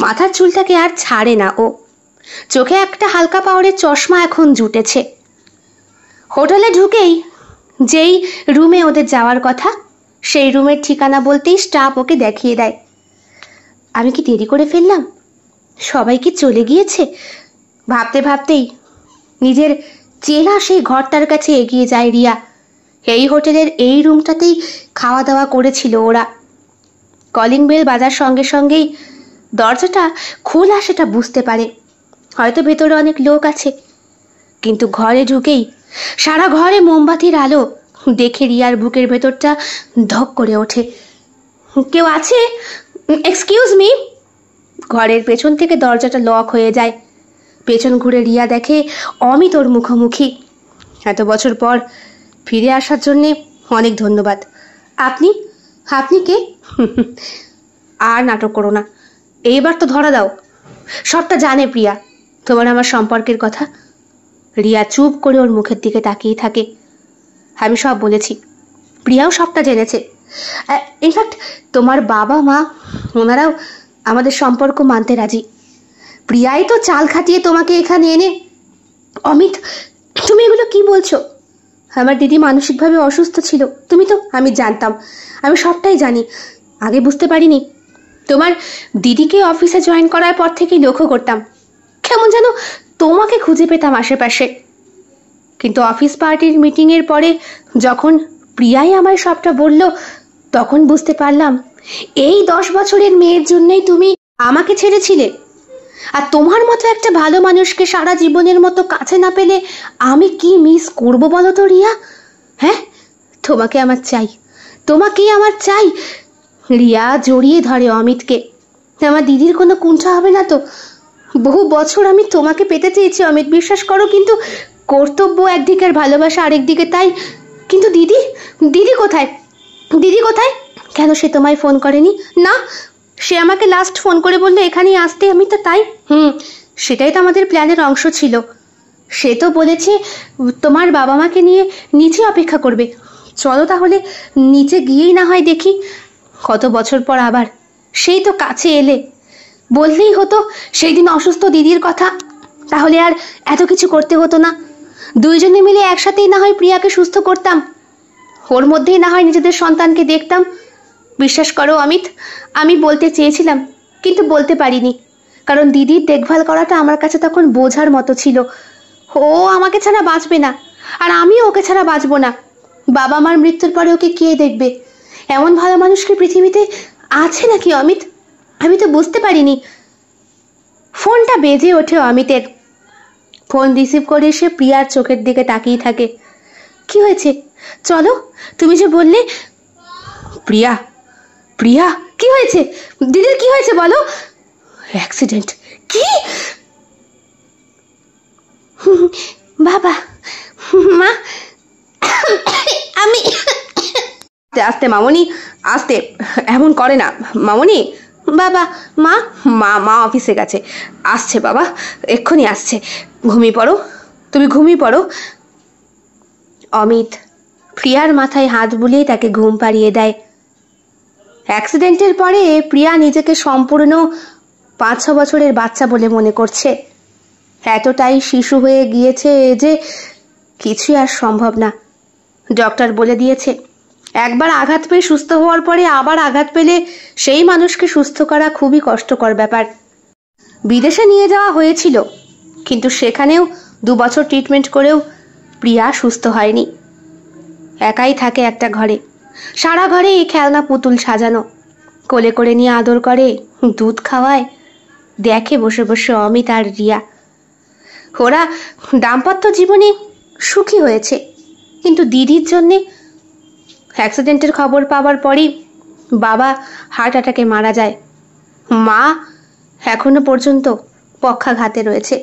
মাথার চুলটাকে আর ছাড়ে না ও। চোখে একটা হালকা পাওয়ারের চশমা এখন জুটেছে। হোটেলে ঢুকেই যেই রুমে ওদের যাওয়ার কথা সেই রুমের ঠিকানা বলতেই স্টাফ ওকে দেখিয়ে দেয়। আমি কি দেরি করে ফেললাম? সবাই কি চলে গিয়েছে? ভাবতে ভাবতেই নিজের চেনা সেই ঘরটার কাছে এগিয়ে যায় রিয়া। এই হোটেলের এই রুমটাতেই খাওয়া দাওয়া করেছিল ওরা। কলিং বেল বাজার সঙ্গে সঙ্গেই দরজাটা খোলা সেটা বুঝতে পারে। হয়তো ভেতরে অনেক লোক আছে, কিন্তু ঘরে ঢুকেই সারা ঘরে মোমবাতির আলো দেখে রিয়ার বুকের ভেতরটা ধক করে ওঠে। কেউ আছে? Excuse me. ঘরের পেছন থেকে দরজাটা লক হয়ে যায়। পেছন ঘুরে রিয়া দেখে অমিত ওর মুখোমুখি। এত বছর পর ফিরে আসার জন্যে অনেক ধন্যবাদ। আপনি আপনি কে? আর নাটক করো না, এইবার তো ধরা দাও। সবটা জানে প্রিয়া, তোমার আমার সম্পর্কের কথা। রিয়া চুপ করে ওর মুখের দিকে তাকিয়ে থাকে। আমি সব বলেছি, প্রিয়াও সবটা জেনেছে। ইনফ্যাক্ট তোমার বাবা মা ওনারাও আমাদের সম্পর্ক মানতে রাজি। প্রিয়াই তো চাল খাটিয়ে তোমাকে এখানে এনে। অমিত, তুমি এগুলো কি বলছো? আমার দিদি মানসিকভাবে অসুস্থ ছিল, তুমি তো। আমি জানতাম, আমি সবটাই জানি, আগে বুঝতে পারিনি। তোমার দিদিকে অফিসে জয়েন করার পর থেকেই লক্ষ্য করতাম, কেমন যেন তোমাকে খুঁজে পেতাম আশেপাশে। কিন্তু অফিস পার্টির মিটিংয়ের পরে যখন প্রিয়াই আমায় সবটা বলল, তখন বুঝতে পারলাম এই 10 বছরের মেয়ের জন্যই তুমি আমাকে ছেড়েছিলে। আর তোমার মতো একটা ভালো মানুষকে সারা জীবনের মতো কাছে না পেলে আমি কি মিস করবো বলো তো রিয়া? হ্যাঁ, তোমাকে আমার চাই, তোমাকেই আমার চাই। রিয়া জড়িয়ে ধরে অমিতকে। আমার দিদির কোনো কুণ্ঠা হবে না তো? বহু বছর আমি তোমাকে পেতে চেয়েছি অমিত, বিশ্বাস করো, কিন্তু কর্তব্য একদিকে আর ভালোবাসা আরেকদিকে। তাই কিন্তু দিদি, দিদি কোথায়? দিদি কোথায়? কেন সে তোমায় ফোন করেনি? না, সে আমাকে লাস্ট ফোন করে বললো এখানেই আসতে। আমি তো তাই। সেটাই তো আমাদের প্ল্যানের অংশ ছিল। সে তো বলেছে তোমার বাবা মাকে নিয়ে নিচে অপেক্ষা করবে। চলো তাহলে নিচে গিয়েই না হয় দেখি। কত বছর পর আবার সেই তো কাছে এলে। বললেই হতো সেই দিন অসুস্থ দিদির কথা, তাহলে আর এত কিছু করতে হতো না। দুইজনে মিলে একসাথেই না হয় প্রিয়াকে সুস্থ করতাম, ওর মধ্যেই না হয় নিজেদের সন্তানকে দেখতাম। বিশ্বাস করো অমিত, আমি বলতে চেয়েছিলাম কিন্তু বলতে পারিনি, কারণ দিদির দেখভাল করাটা আমার কাছে তখন বোঝার মতো ছিল। ও আমাকে ছাড়া বাঁচবে না, আর আমিও ওকে ছাড়া বাঁচবো না। বাবা মার মৃত্যুর পরে ওকে কে দেখবে? এমন ভালো মানুষ কি পৃথিবীতে আছে নাকি অমিত? আমি তো বুঝতে পারিনি। ফোনটা বেজে ওঠে অমিতের। ফোন রিসিভ করে সে প্রিয়ার চোখের দিকে তাকিয়ে থাকে। কি হয়েছে? চলো, তুমি যে বললে। প্রিয়া, প্রিয়া, কি হয়েছে? দিদির কি হয়েছে বলো? অ্যাক্সিডেন্ট। কি? বাবা, মা, আমি। আস্তে মামনি, আস্তে, এমন করে না মামনি। বাবা, মা, মা মা অফিসে গেছে, আসছে বাবা, এক্ষুনি আসছে। ঘুমিয়ে পড়ো, তুমি ঘুমিয়ে পড়ো। অমিত প্রিয়ার মাথায় হাত বুলিয়ে তাকে ঘুম পাড়িয়ে দেয়। অ্যাক্সিডেন্টের পরে প্রিয়া নিজেকে সম্পূর্ণ 5-6 বছরের বাচ্চা বলে মনে করছে। এতটাই শিশু হয়ে গিয়েছে যে কিছুই আর সম্ভব না। ডক্টর বলে দিয়েছে, একবার আঘাত পেয়ে সুস্থ হওয়ার পরে আবার আঘাত পেলে সেই মানুষকে সুস্থ করা খুবই কষ্টকর ব্যাপার। বিদেশে নিয়ে যাওয়া হয়েছিল, কিন্তু সেখানেও 2 বছর ট্রিটমেন্ট করেও প্রিয়া সুস্থ হয়নি। একাই থাকে একটা ঘরে, সারা ঘরে এই খেলনা পুতুল সাজানো। কোলে করে নিয়ে আদর করে, দুধ খাওয়ায়, দেখে বসে বসে অমিত আর রিয়া। ওরা দাম্পত্য জীবনে সুখী হয়েছে, কিন্তু দিদির জন্যে অ্যাক্সিডেন্টের খবর পাওয়ার পরই বাবা হার্ট অ্যাটাকে মারা যায়। মা এখনো পর্যন্ত পক্ষাঘাতে রয়েছে,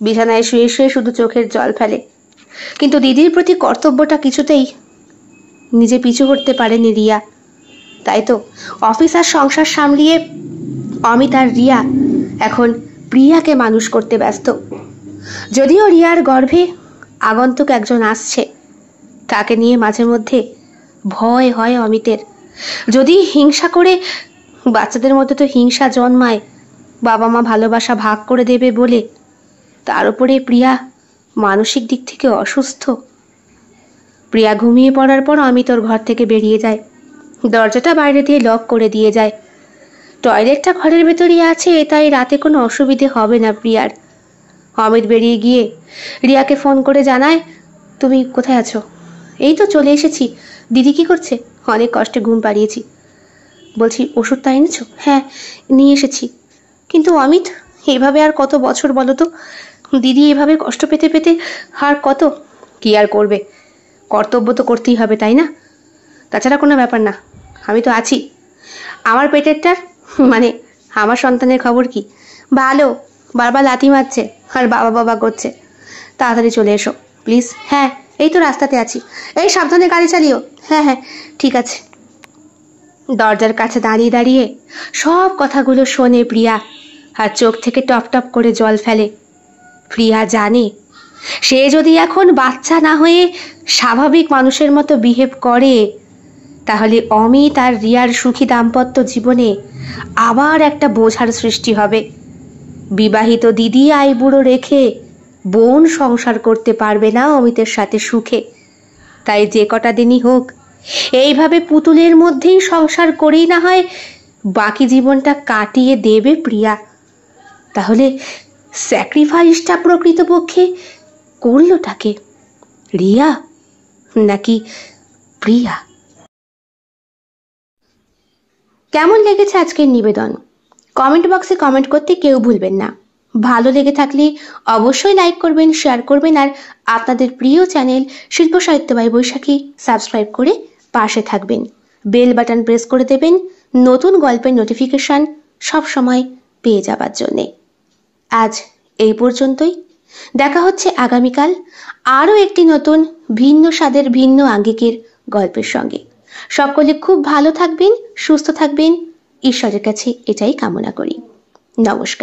বিছানায় শুয়ে শুয়ে শুধু চোখের জল ফেলে। কিন্তু দিদির প্রতি কর্তব্যটা কিছুতেই নিজে পিছু করতে পারেনি রিয়া। তাই তো অফিস আর সংসার সামলিয়ে অমিত আর রিয়া এখন প্রিয়াকে মানুষ করতে ব্যস্ত। যদিও রিয়ার গর্ভে আগন্তুক একজন আসছে, তাকে নিয়ে মাঝে মধ্যে ভয় হয় অমিতের। যদি হিংসা করে, বাচ্চাদের মধ্যে তো হিংসা জন্মায়, বাবা মা ভালোবাসা ভাগ করে দেবে বলে, তার উপরে প্রিয়া মানসিক দিক থেকে অসুস্থ। প্রিয়া ঘুমিয়ে পড়ার পর অমিত ওর ঘর থেকে বেরিয়ে যায়, দরজাটা বাইরে দিয়ে লক করে দিয়ে যায়। টয়লেটটা ঘরের ভেতরই আছে, তাই রাতে কোনো অসুবিধে হবে না প্রিয়ার। অমিত বেরিয়ে গিয়ে রিয়াকে ফোন করে জানায়, তুমি কোথায় আছো? এই তো চলে এসেছি। দিদি কি করছে? অনেক কষ্টে ঘুম পাড়িয়েছি। বলছি ওষুধটা এনেছো? হ্যাঁ নিয়ে এসেছি। কিন্তু অমিত, এভাবে আর কত বছর বলো তো? দিদি এভাবে কষ্ট পেতে পেতে আর কত? কি আর করবে, কর্তব্য তো করতেই হবে, তাই না? তাছাড়া কোনো ব্যাপার না, আমি তো আছি। আমার পেটেরটার মানে আমার সন্তানের খবর কি? ভালো, বারবার লাথি মারছে আর বাবা বাবা করছে। তাড়াতাড়ি চলে এসো প্লিজ। হ্যাঁ এই তো রাস্তাতে আছি। এই সাবধানে গাড়ি চালিও। হ্যাঁ হ্যাঁ ঠিক আছে। দরজার কাছে দাঁড়িয়ে দাঁড়িয়ে সব কথাগুলো শোনে প্রিয়া, আর চোখ থেকে টপ টপ করে জল ফেলে। প্রিয়া জানে, সে যদি এখন বাচ্চা না হয়ে স্বাভাবিক মানুষের মতো বিহেভ করে, তাহলে অমিত আর রিয়ার সুখী দাম্পত্য জীবনে আবার একটা বোঝার সৃষ্টি হবে। বিবাহিত দিদি আইবুড়ো রেখে বোন সংসার করতে পারবে না অমিতের সাথে সুখে। তাই যে কটা দিনই হোক এইভাবে পুতুলের মধ্যেই সংসার করেই না হয় বাকি জীবনটা কাটিয়ে দেবে প্রিয়া। তাহলে স্যাক্রিফাইসটা প্রকৃতপক্ষে করলোটাকে রিয়া নাকি প্রিয়া? কেমন লেগেছে আজকের নিবেদন? কমেন্ট বক্সে কমেন্ট করতে কেউ ভুলবেন না। ভালো লেগে থাকলে অবশ্যই লাইক করবেন, শেয়ার করবেন, আর আপনাদের প্রিয় চ্যানেল শিল্প সাহিত্য বাই বৈশাখী সাবস্ক্রাইব করে পাশে থাকবেন। বেল বাটন প্রেস করে দেবেন নতুন গল্পের নোটিফিকেশন সব সময় পেয়ে যাবার জন্যে। আজ এই পর্যন্তই। দেখা হচ্ছে আগামীকাল আরও একটি নতুন ভিন্ন স্বাদের ভিন্ন আঙ্গিকের গল্পের সঙ্গে। সকলে খুব ভালো থাকবেন, সুস্থ থাকবেন, ঈশ্বরের কাছে এটাই কামনা করি। নমস্কার।